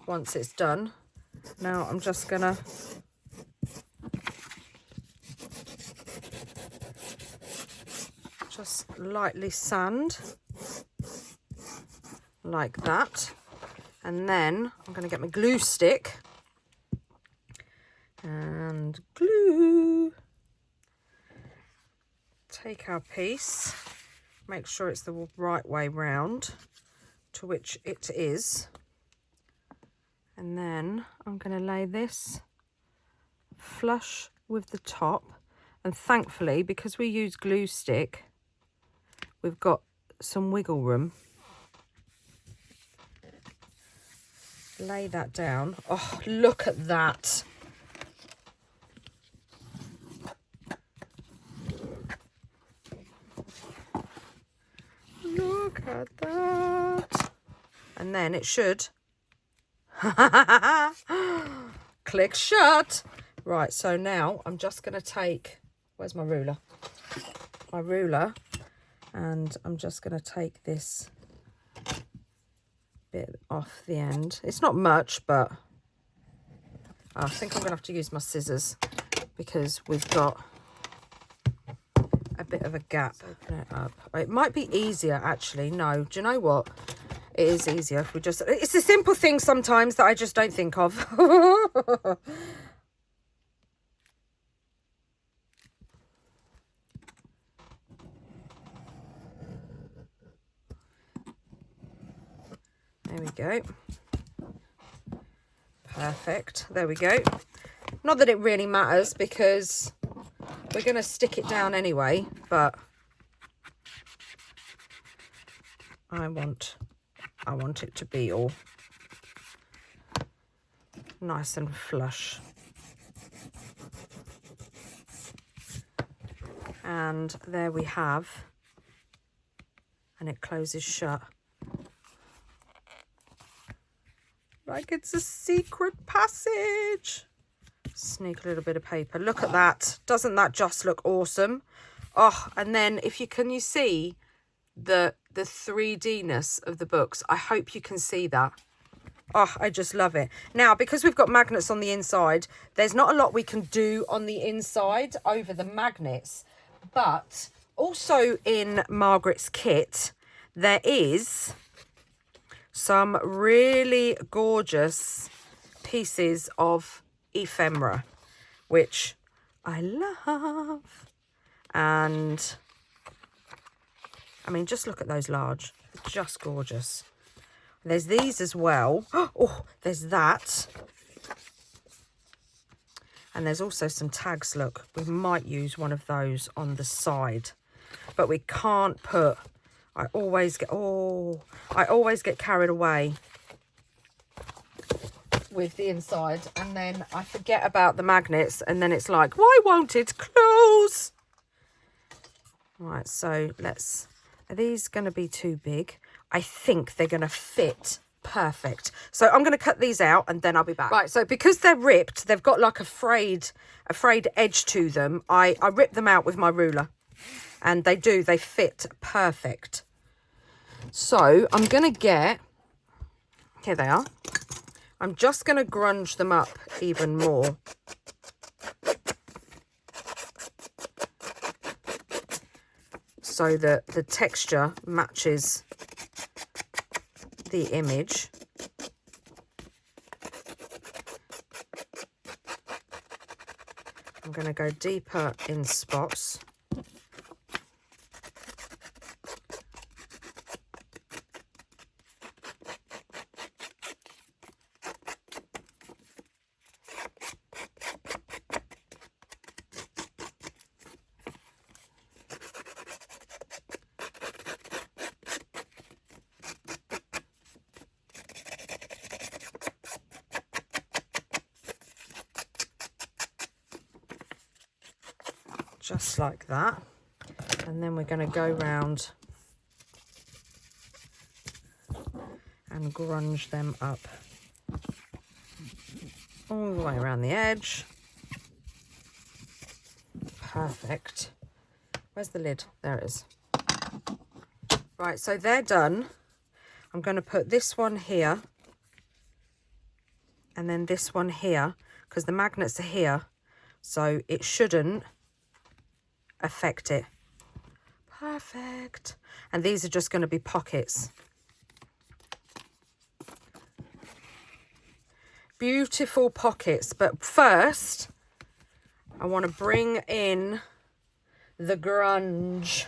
Once it's done. Now I'm just going to just lightly sand like that. And then I'm going to get my glue stick and glue. Take our piece, make sure it's the right way round, to which it is. And then I'm going to lay this flush with the top. And thankfully, because we use glue stick, we've got some wiggle room. Lay that down. Oh, look at that. Look at that. And then it should click shut. Right, so now I'm just going to take, where's my ruler? My ruler, and I'm just going to take this bit off the end. It's not much, but I think I'm going to have to use my scissors because we've got a bit of a gap. Open it up. It might be easier, actually. No, do you know what? It is easier if we just... It's a simple thing sometimes that I just don't think of. There we go. Perfect. There we go. Not that it really matters because we're going to stick it down anyway, but I want it to be all nice and flush. And there we have, and it closes shut. Like it's a secret passage. Sneak a little bit of paper. Look at that. Doesn't that just look awesome? Oh, and then can you see the 3D-ness of the books? I hope you can see that. Oh, I just love it. Now, because we've got magnets on the inside, there's not a lot we can do on the inside over the magnets. But also in Margreth's kit, there is some really gorgeous pieces of ephemera, which I love. And I mean, just look at those large, just gorgeous. There's these as well. Oh, there's that. And there's also some tags. Look, we might use one of those on the side, but we can't put... I always get carried away with the inside, and then I forget about the magnets, and then it's like, why won't it close? Right, so are these going to be too big? I think they're going to fit perfect. So I'm going to cut these out and then I'll be back. Right, so because they're ripped, they've got like a frayed edge to them. I rip them out with my ruler. And they fit perfect. So I'm going to get, here they are. I'm just going to grunge them up even more. So that the texture matches the image. I'm going to go deeper in spots. Just like that. And then we're going to go round and grunge them up all the way around the edge. Perfect. Where's the lid? There it is. Right, so they're done. I'm going to put this one here and then this one here because the magnets are here, so it shouldn't affect it. Perfect. And these are just going to be pockets. Beautiful pockets, but first I want to bring in the grunge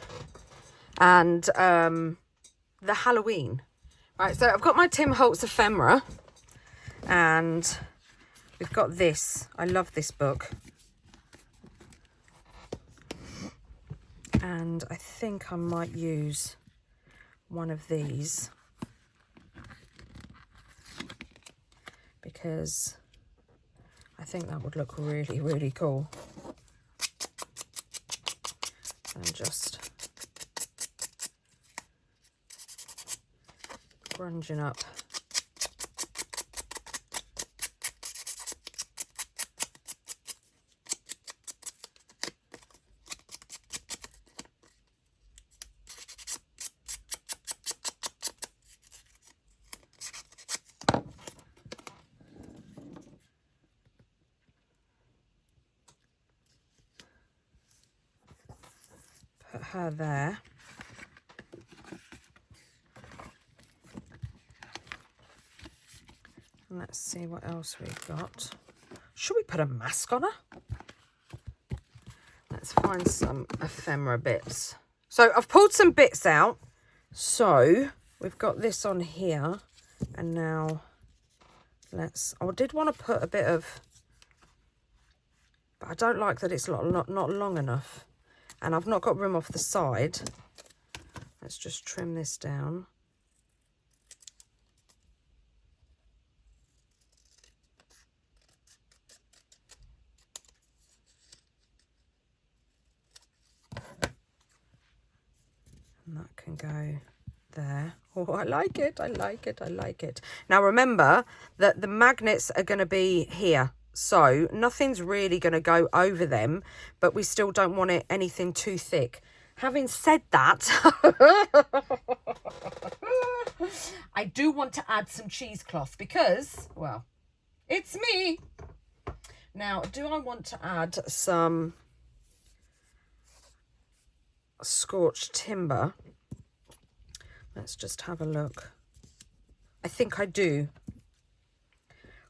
and the Halloween. Right, so I've got my Tim Holtz Ephemera and we've got this. I love this book. And I think I might use one of these because I think that would look really, really cool. And just grunging up. Put her there. And let's see what else we've got. Should we put a mask on her? Let's find some ephemera bits. So I've pulled some bits out. So we've got this on here. And now I did want to put a bit of, but I don't like that it's not long enough. And I've not got room off the side. Let's just trim this down. And that can go there. Oh, I like it, I like it, I like it. Now remember that the magnets are going to be here. So nothing's really going to go over them, but we still don't want it anything too thick. Having said that, I do want to add some cheesecloth because, well, it's me. Now, do I want to add some scorched timber? Let's just have a look. I think I do.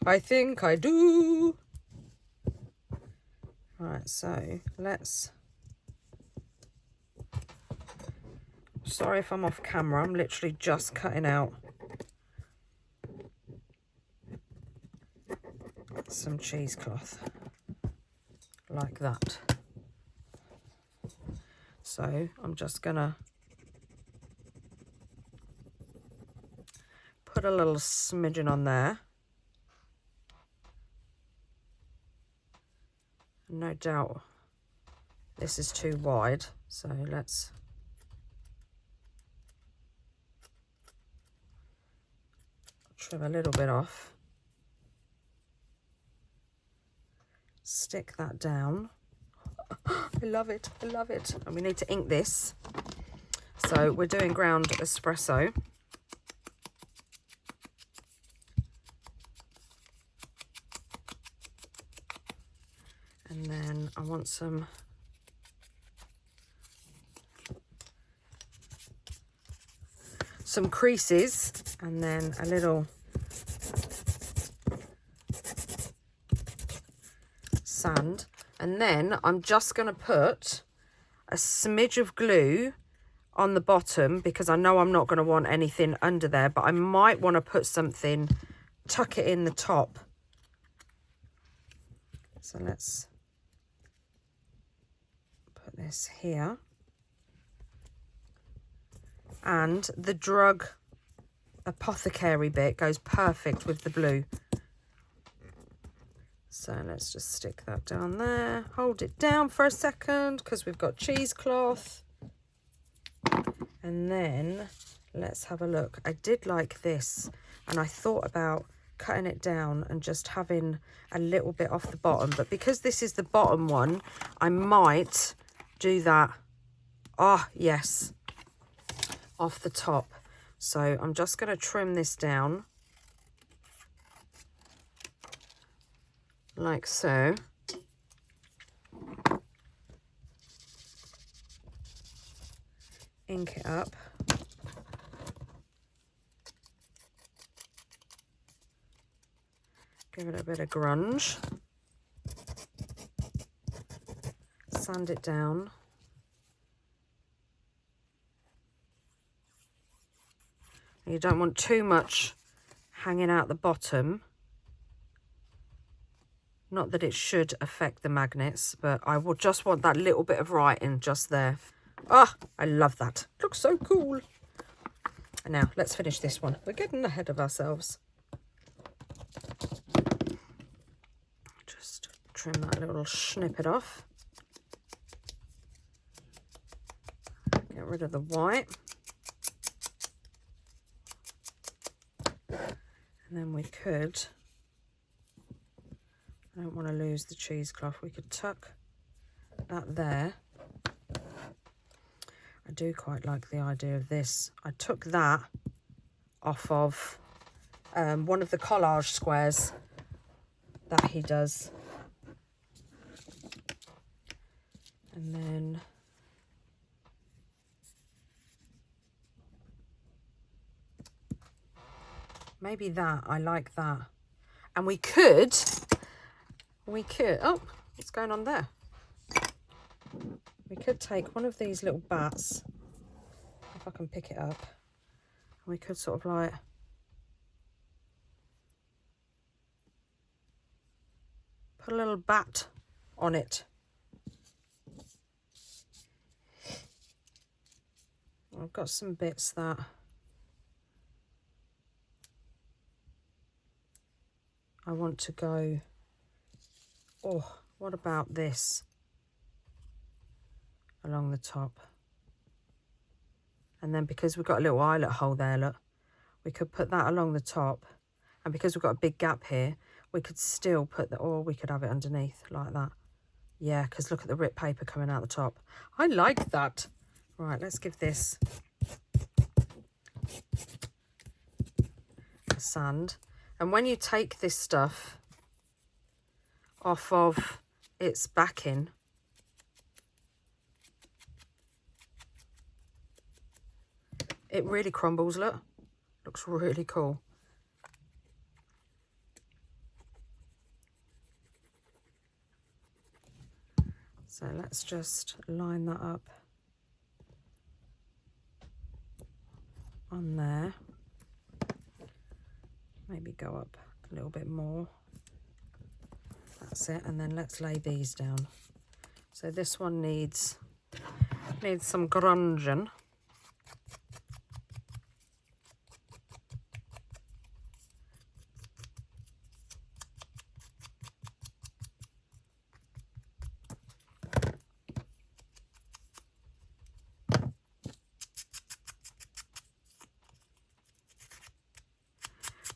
I think I do. Right, so let's... Sorry if I'm off camera. I'm literally just cutting out some cheesecloth. Like that. So I'm just gonna put a little smidgen on there. No doubt this is too wide, so let's trim a little bit off. Stick that down. I love it, I love it. And we need to ink this. So we're doing ground espresso. And then I want some creases and then a little sand. And then I'm just going to put a smidge of glue on the bottom because I know I'm not going to want anything under there, but I might want to put something, tuck it in the top. So let's put this here. And the drug apothecary bit goes perfect with the blue. So let's just stick that down there. Hold it down for a second because we've got cheesecloth. And then let's have a look. I did like this, and I thought about cutting it down and just having a little bit off the bottom, but because this is the bottom one, I might do that. Ah, yes, off the top. So I'm just going to trim this down like so. Ink it up. Give it a bit of grunge. Sand it down. And you don't want too much hanging out the bottom. Not that it should affect the magnets, but I will just want that little bit of writing just there. Ah, I love that. Looks so cool. And now let's finish this one. We're getting ahead of ourselves. Just trim that little snippet off. Get rid of the white. And then we could, I don't want to lose the cheesecloth, we could tuck that there. I do quite like the idea of this. I took that off of one of the collage squares that he does. And then maybe that, I like that. And we could, oh, what's going on there? We could take one of these little bats, if I can pick it up, and we could sort of like put a little bat on it. I've got some bits that I want to go, oh, what about this along the top? And then because we've got a little eyelet hole there, look, we could put that along the top. And because we've got a big gap here, we could still put the, or we could have it underneath like that. Yeah, because look at the ripped paper coming out the top. I like that. Right, let's give this a sand. And when you take this stuff off of its backing, it really crumbles, look. Looks really cool. So let's just line that up on there. Maybe go up a little bit more. That's it. And then let's lay these down. So this one needs some grunging.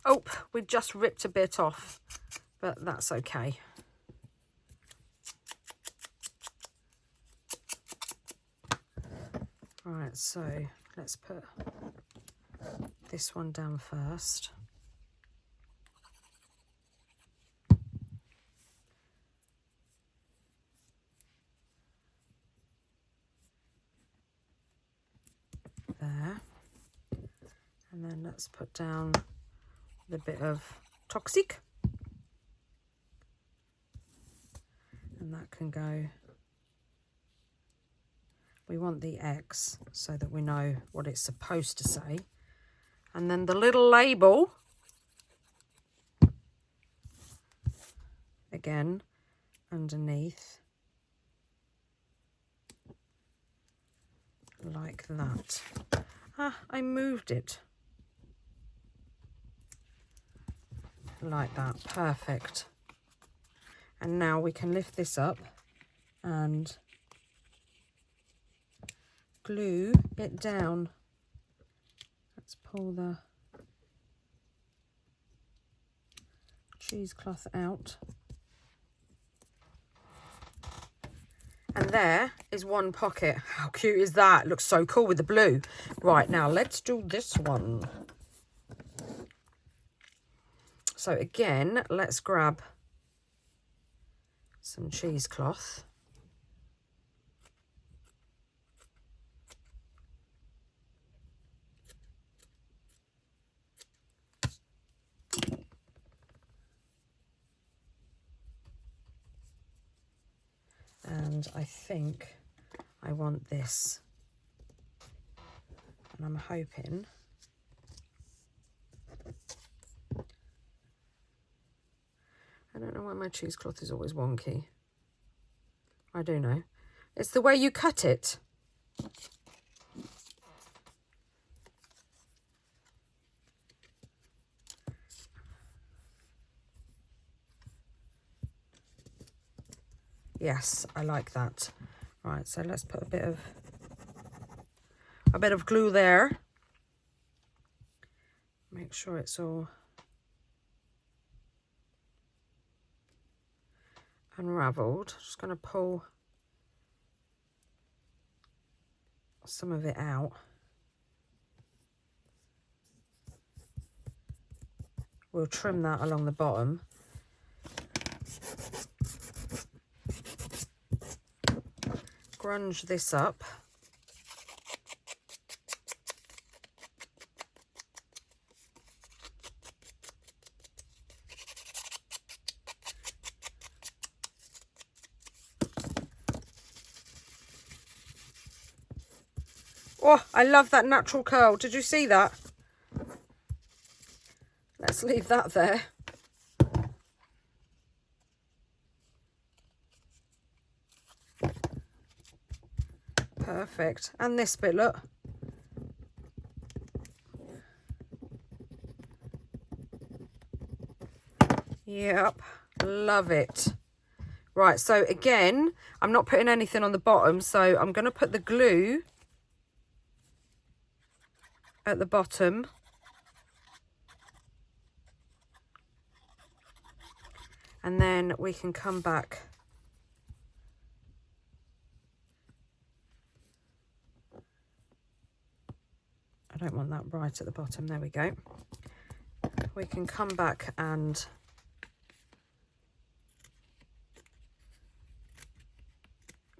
Oh, we just ripped a bit off, but that's okay. Right, so let's put this one down first. There. And then let's put down the bit of toxic, and that can go, we want the X so that we know what it's supposed to say, and then the little label again underneath like that. Ah, I moved it. Like that, perfect. And now we can lift this up and glue it down pull the cheesecloth out. And there is one pocket. How cute is that? It looks so cool with the blue. Right, now let's do this one. So again, let's grab some cheesecloth. And I think I want this. And I'm hoping I don't know why my cheesecloth is always wonky. I do know. It's the way you cut it. Yes, I like that. Right, so let's put a bit of glue there. Make sure it's all unraveled. Just going to pull some of it out. We'll trim that along the bottom. Grunge this up. Oh, I love that natural curl. Did you see that? Let's leave that there. Perfect. And this bit, look. Yep, love it. Right, so again, I'm not putting anything on the bottom, so I'm going to put the glue at the bottom. And then we can come back I don't want that right at the bottom. There we go. We can come back and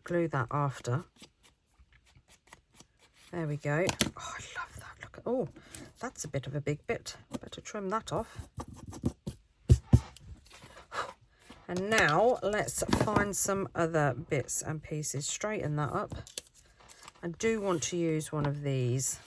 glue that after. There we go. Oh, I love that. Look at, oh, that's a bit of a big bit. Better trim that off. And now let's find some other bits and pieces. Straighten that up. I do want to use one of these.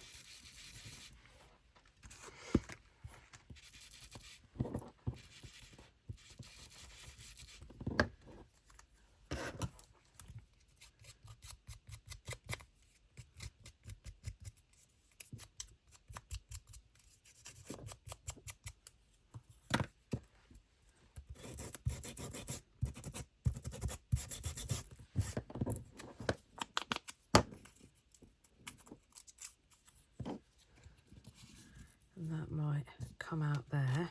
That might come out there.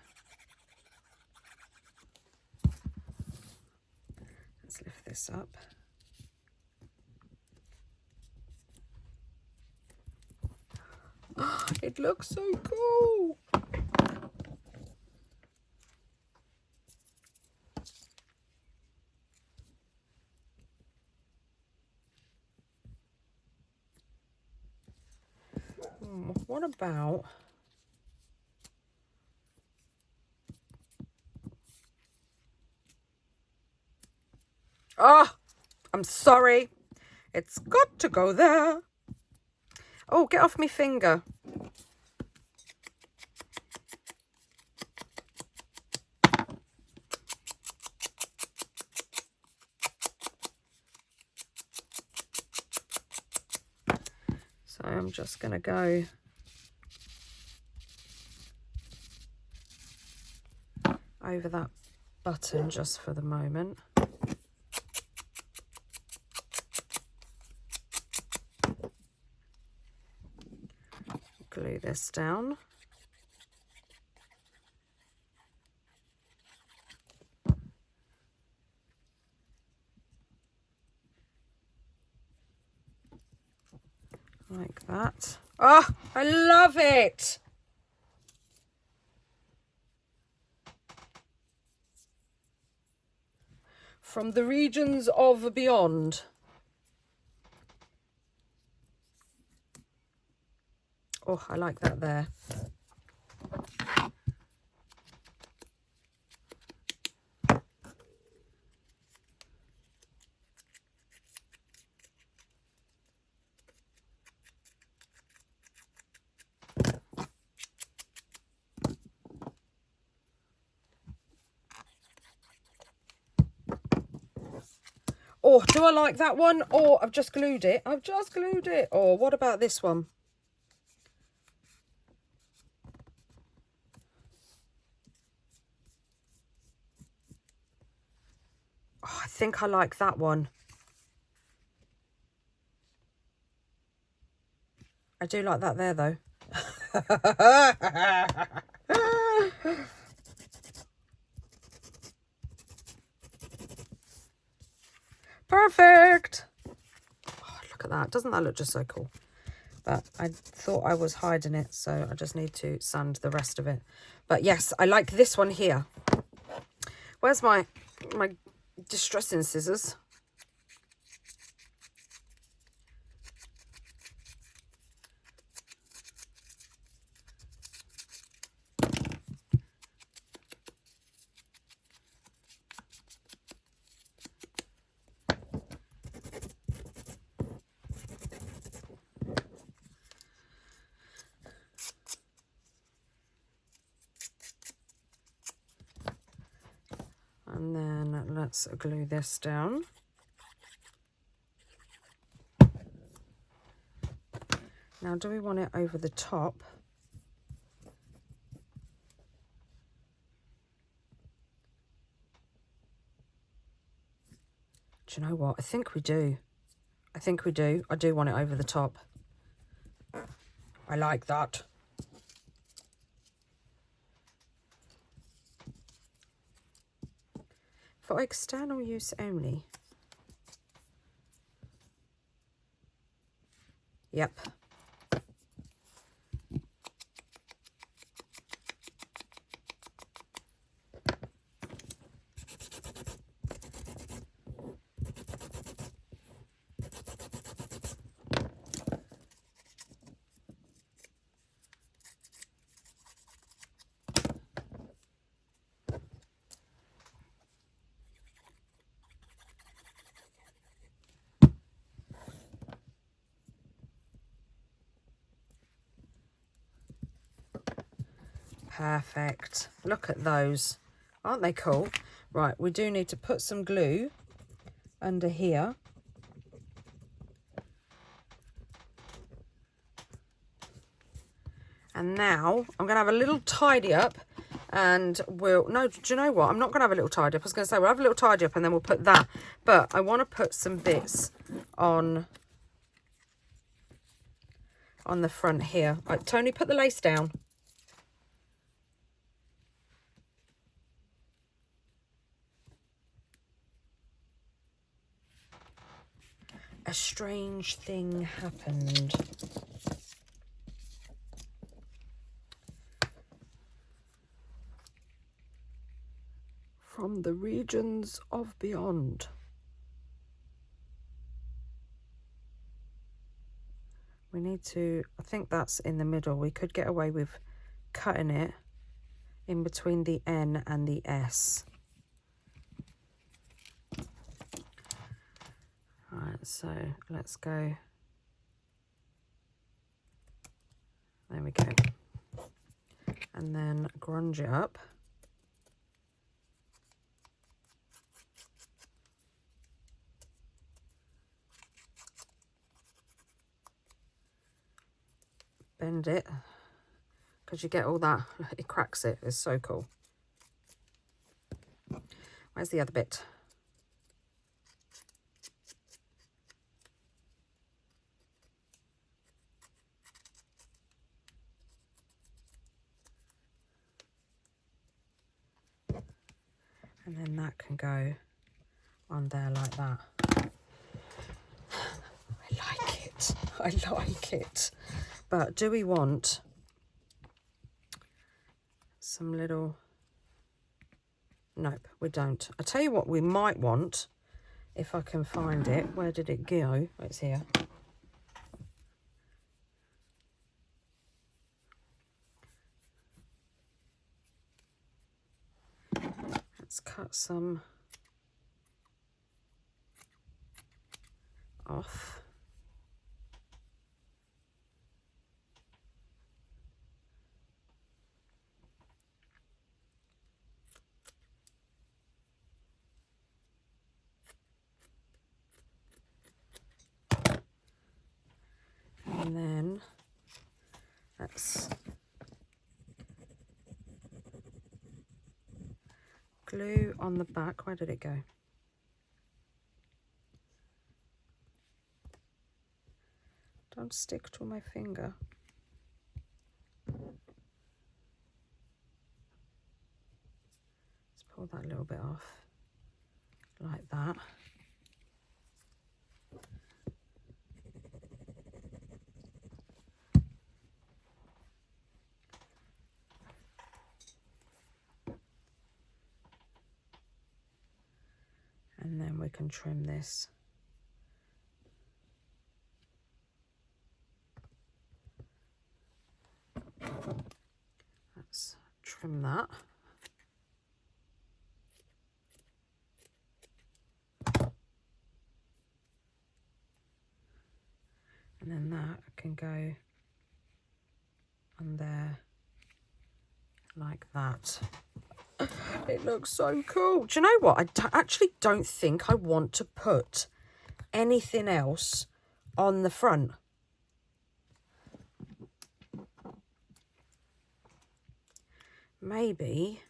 Let's lift this up. Oh, it looks so cool. What about oh, I'm sorry. It's got to go there. Oh, get off me finger. So I'm just going to go over that button just for the moment. glue this down. Like that. Oh, I love it. From the regions of beyond. Oh, I like that there. Oh, do I like that one? Or I've just glued it. I've just glued it. Or what about this one? Oh, I think I like that one. I do like that there, though. Perfect. Oh, look at that. Doesn't that look just so cool? But I thought I was hiding it, so I just need to sand the rest of it. But yes, I like this one here. Where's my distressing scissors? And then let's glue this down. Now, do we want it over the top? Do you know what? I think we do. I think we do. I do want it over the top. I like that. For external use only. Yep. Perfect. Look at those. Aren't they cool? Right, we do need to put some glue under here. And now I'm going to have a little tidy up and we'll... No, do you know what? I'm not going to have a little tidy up. I was going to say we'll have a little tidy up and then we'll put that. But I want to put some bits on the front here. Right, Tony, put the lace down. A strange thing happened. From the regions of beyond. We need to, I think that's in the middle. We could get away with cutting it in between the N and the S. Alright, so let's go. There we go. And then grunge it up. Bend it, because you get all that, it cracks it. It's so cool. Where's the other bit? And then that can go on there like that. I like it. I like it. But do we want some little... Nope, we don't. I tell you what we might want, if I can find it. Where did it go? Oh, it's here. Let's cut some off. And then let's glue on the back. Where did it go? Don't stick to my finger. Let's pull that a little bit off, like that. And then we can trim this. Let's trim that. And then that can go on there like that. It looks so cool. Do you know what? I actually don't think I want to put anything else on the front. Maybe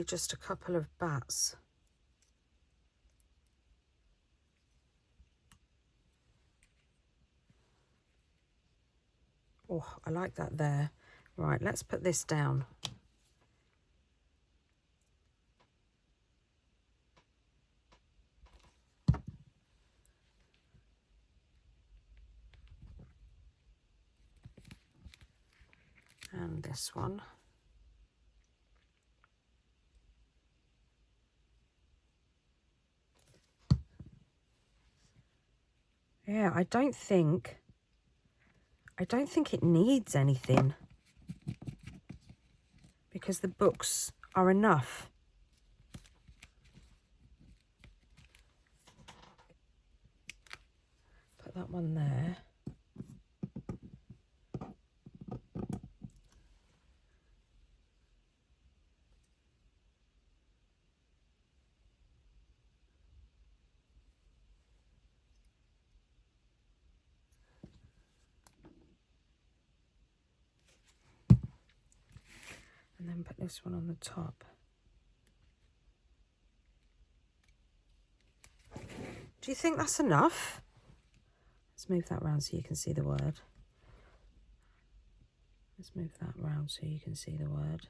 just a couple of bats. Oh, I like that there. Right, let's put this down. And this one. Yeah, I don't think it needs anything, because the books are enough. Put that one there. And then put this one on the top. Do you think that's enough? Let's move that round so you can see the word. Let's move that round so you can see the word.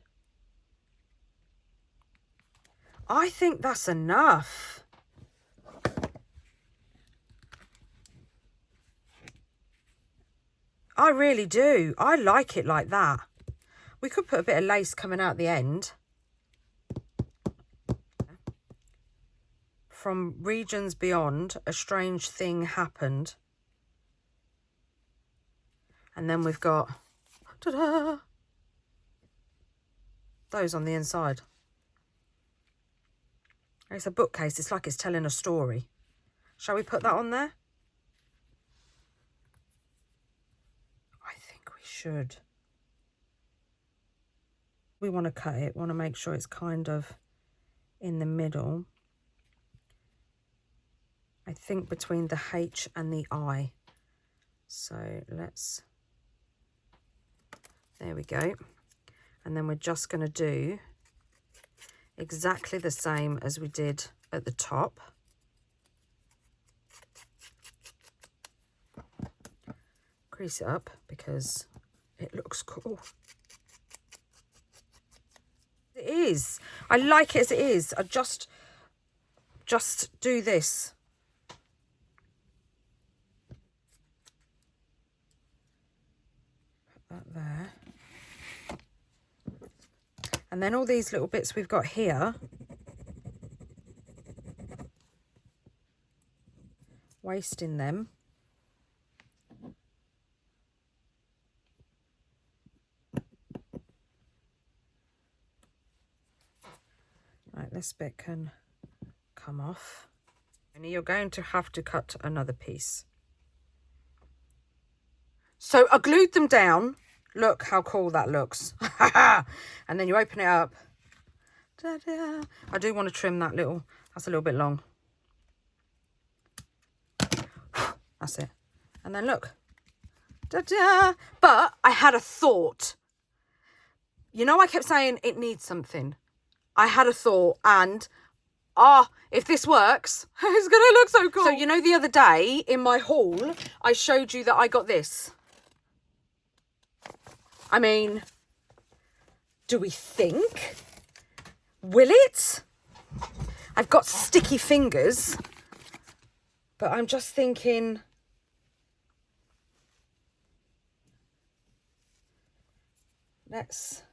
I think that's enough. I really do. I like it like that. We could put a bit of lace coming out the end. From regions beyond, a strange thing happened. And then we've got, ta-da, those on the inside. It's a bookcase. It's like it's telling a story. Shall we put that on there? I think we should. We want to cut it. We want to make sure it's kind of in the middle. I think between the H and the I. So let's, there we go. And then we're just going to do exactly the same as we did at the top. Crease it up because it looks cool. is. I like it as it is. I just do this. Put that there. And then all these little bits we've got here, wasting them. Right, this bit can come off. And you're going to have to cut another piece. So I glued them down. Look how cool that looks. And then you open it up. Ta-da. I do want to trim that little, that's a little bit long. That's it. And then look. Ta-da. But I had a thought. You know, I kept saying it needs something. I had a thought, and if this works, it's gonna look so cool. So you know, the other day in my haul, I showed you that I got this. I mean, do we think? Will it? I've got sticky fingers, but I'm just thinking, let's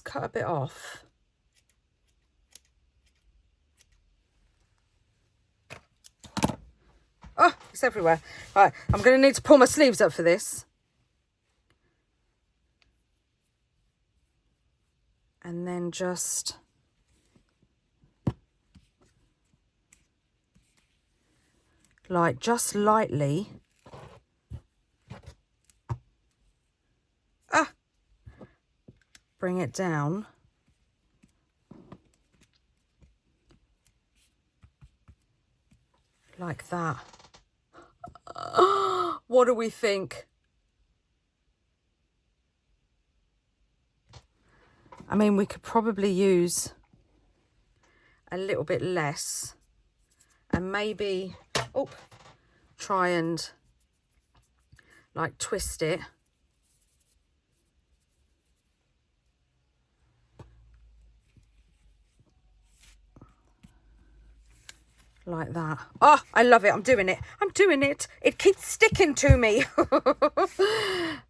cut a bit off. Oh, it's everywhere. Right, I'm going to need to pull my sleeves up for this. And then just lightly. Bring it down. Like that. What do we think? I mean, we could probably use a little bit less and maybe, try and like twist it. Like that. Oh, I love it. I'm doing it. I'm doing it. It keeps sticking to me.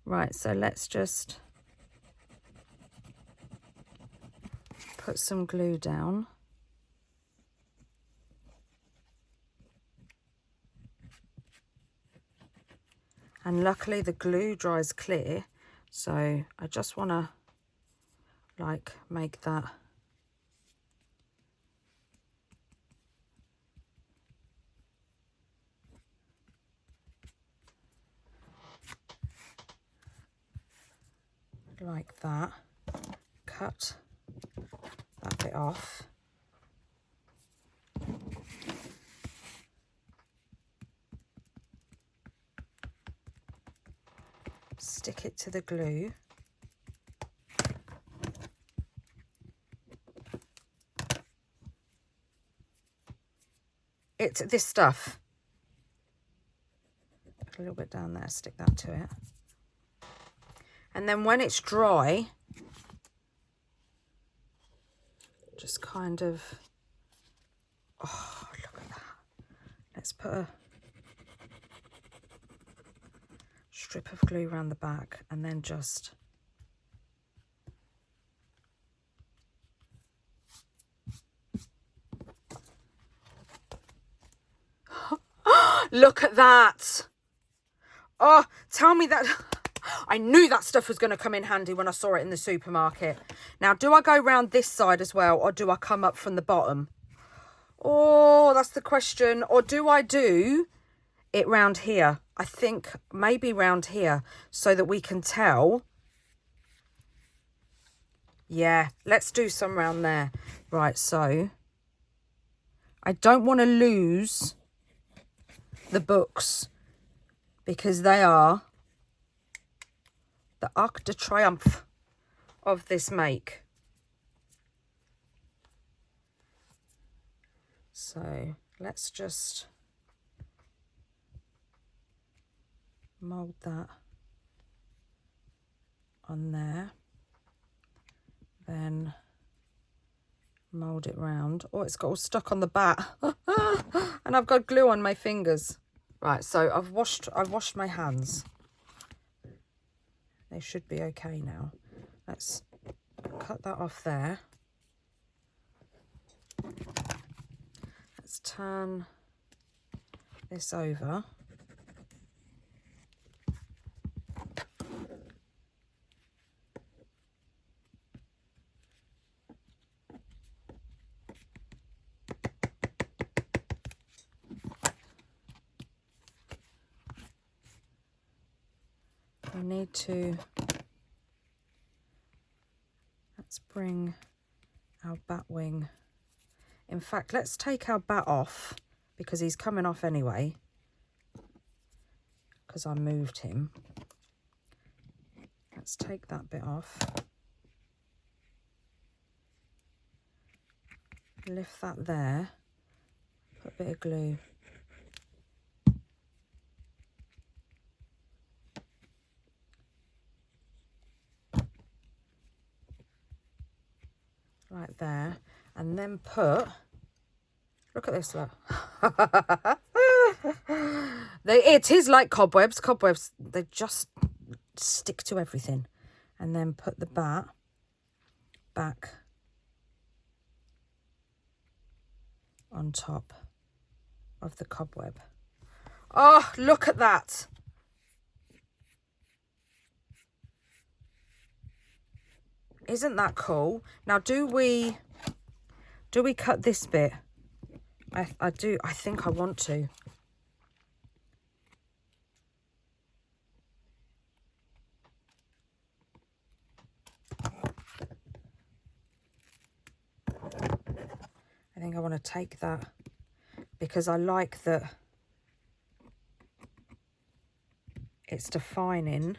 Right, so let's just put some glue down. And luckily the glue dries clear. So I just want to like make that. Like that. Cut that bit off. Stick it to the glue. It's this stuff. Put a little bit down there, stick that to it. And then when it's dry, just kind of, oh, look at that. Let's put a strip of glue around the back and then just look at that. Oh, tell me that. I knew that stuff was going to come in handy when I saw it in the supermarket. Now, do I go round this side as well, or do I come up from the bottom? Oh, that's the question. Or do I do it round here? I think maybe round here so that we can tell. Yeah, let's do some round there. Right, so I don't want to lose the books because they are the Arc de Triomphe of this make. So let's just mould that on there. Then mould it round. Oh, it's got all stuck on the bat. And I've got glue on my fingers. Right, so I've washed my hands. They should be okay now. Let's cut that off there. Let's turn this over. We need to, let's bring our bat wing. In fact, let's take our bat off because he's coming off anyway, because I moved him. Let's take that bit off. Lift that there, put a bit of glue. Right there, and then put, look at this, look. It is like cobwebs. Cobwebs, they just stick to everything. And then put the bat back on top of the cobweb. Oh, look at that. Isn't that cool? Now, do we cut this bit? I do. I think I want to. I think I want to take that because I like that it's defining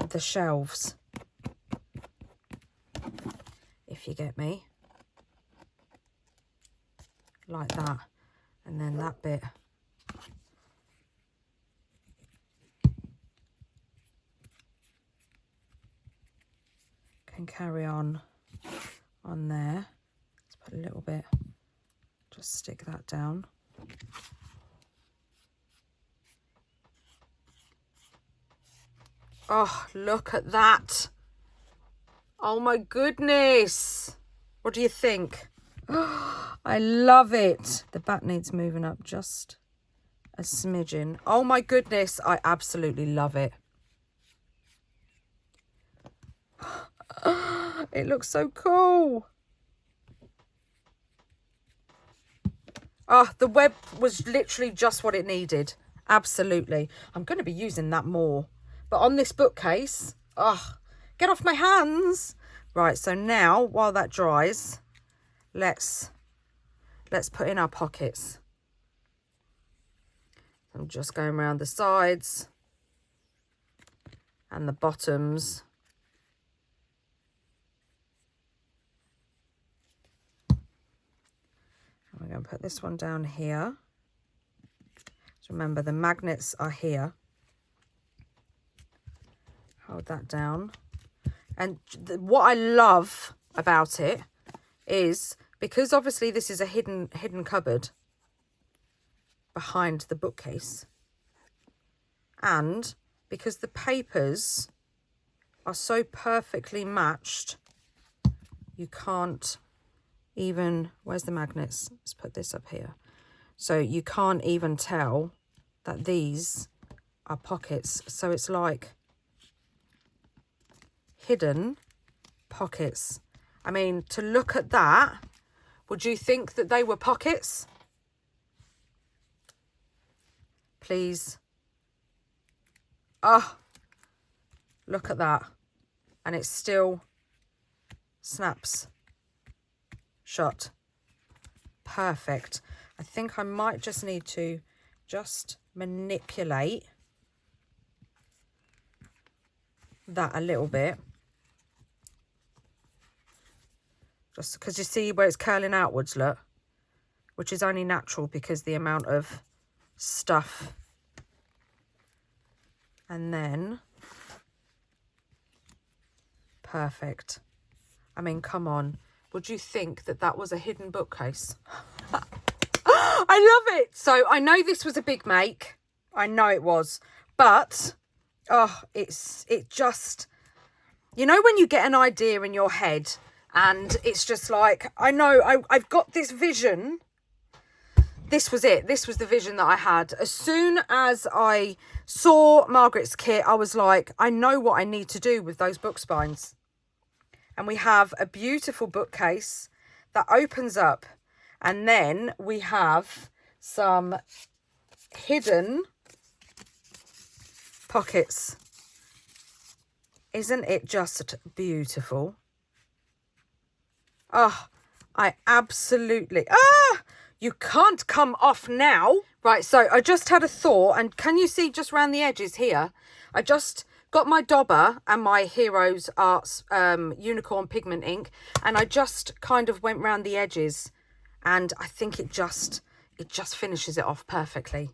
the shelves. If you get me, like that, and then that bit can carry on there. Let's put a little bit, just stick that down. Oh, look at that. Oh my goodness. What do you think? I love it. The bat needs moving up just a smidgen. Oh my goodness. I absolutely love it. It looks so cool. Oh, the web was literally just what it needed. Absolutely. I'm going to be using that more. But on this bookcase, oh, get off my hands. Right, so now while that dries, let's put in our pockets. I'm just going around the sides and the bottoms. And we're going to put this one down here. So remember, the magnets are here. Hold that down. And what I love about it is, because obviously this is a hidden cupboard behind the bookcase, and because the papers are so perfectly matched, you can't even, where's the magnets? Let's put this up here. So you can't even tell that these are pockets. So it's like hidden pockets. I mean, to look at that, would you think that they were pockets? Please. Oh, look at that. And it still snaps shut. Perfect. I think I might just need to just manipulate that a little bit. Just because you see where it's curling outwards, look, which is only natural because the amount of stuff. And then perfect. I mean, come on. Would you think that that was a hidden bookcase? I love it. So I know this was a big make. I know it was. But, oh, it just... You know when you get an idea in your head and it's just like, I know, I've got this vision. This was it. This was the vision that I had. As soon as I saw Margreth's kit, I was like, I know what I need to do with those book spines. And we have a beautiful bookcase that opens up. And then we have some hidden pockets. Isn't it just beautiful? Oh, I absolutely... You can't come off now. Right, so I just had a thought, and can you see just around the edges here? I just got my Dobber and my Heroes Arts Unicorn Pigment ink, and I just kind of went round the edges, and I think it just finishes it off perfectly.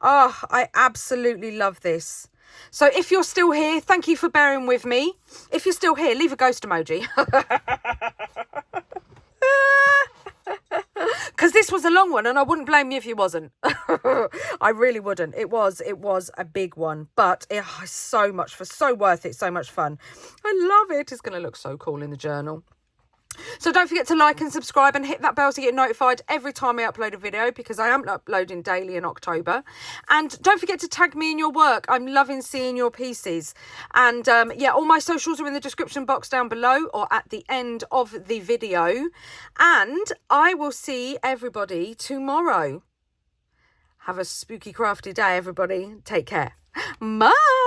Oh, I absolutely love this. So if you're still here, thank you for bearing with me. If you're still here, leave a ghost emoji. Because this was a long one, and I wouldn't blame you if you wasn't. I really wouldn't. It was a big one, but it's so worth it, so much fun. I love it. It's going to look so cool in the journal. So don't forget to like and subscribe and hit that bell to get notified every time I upload a video, because I am uploading daily in October. And don't forget to tag me in your work. I'm loving seeing your pieces. And yeah, all my socials are in the description box down below or at the end of the video. And I will see everybody tomorrow. Have a spooky crafty day, everybody. Take care. Bye.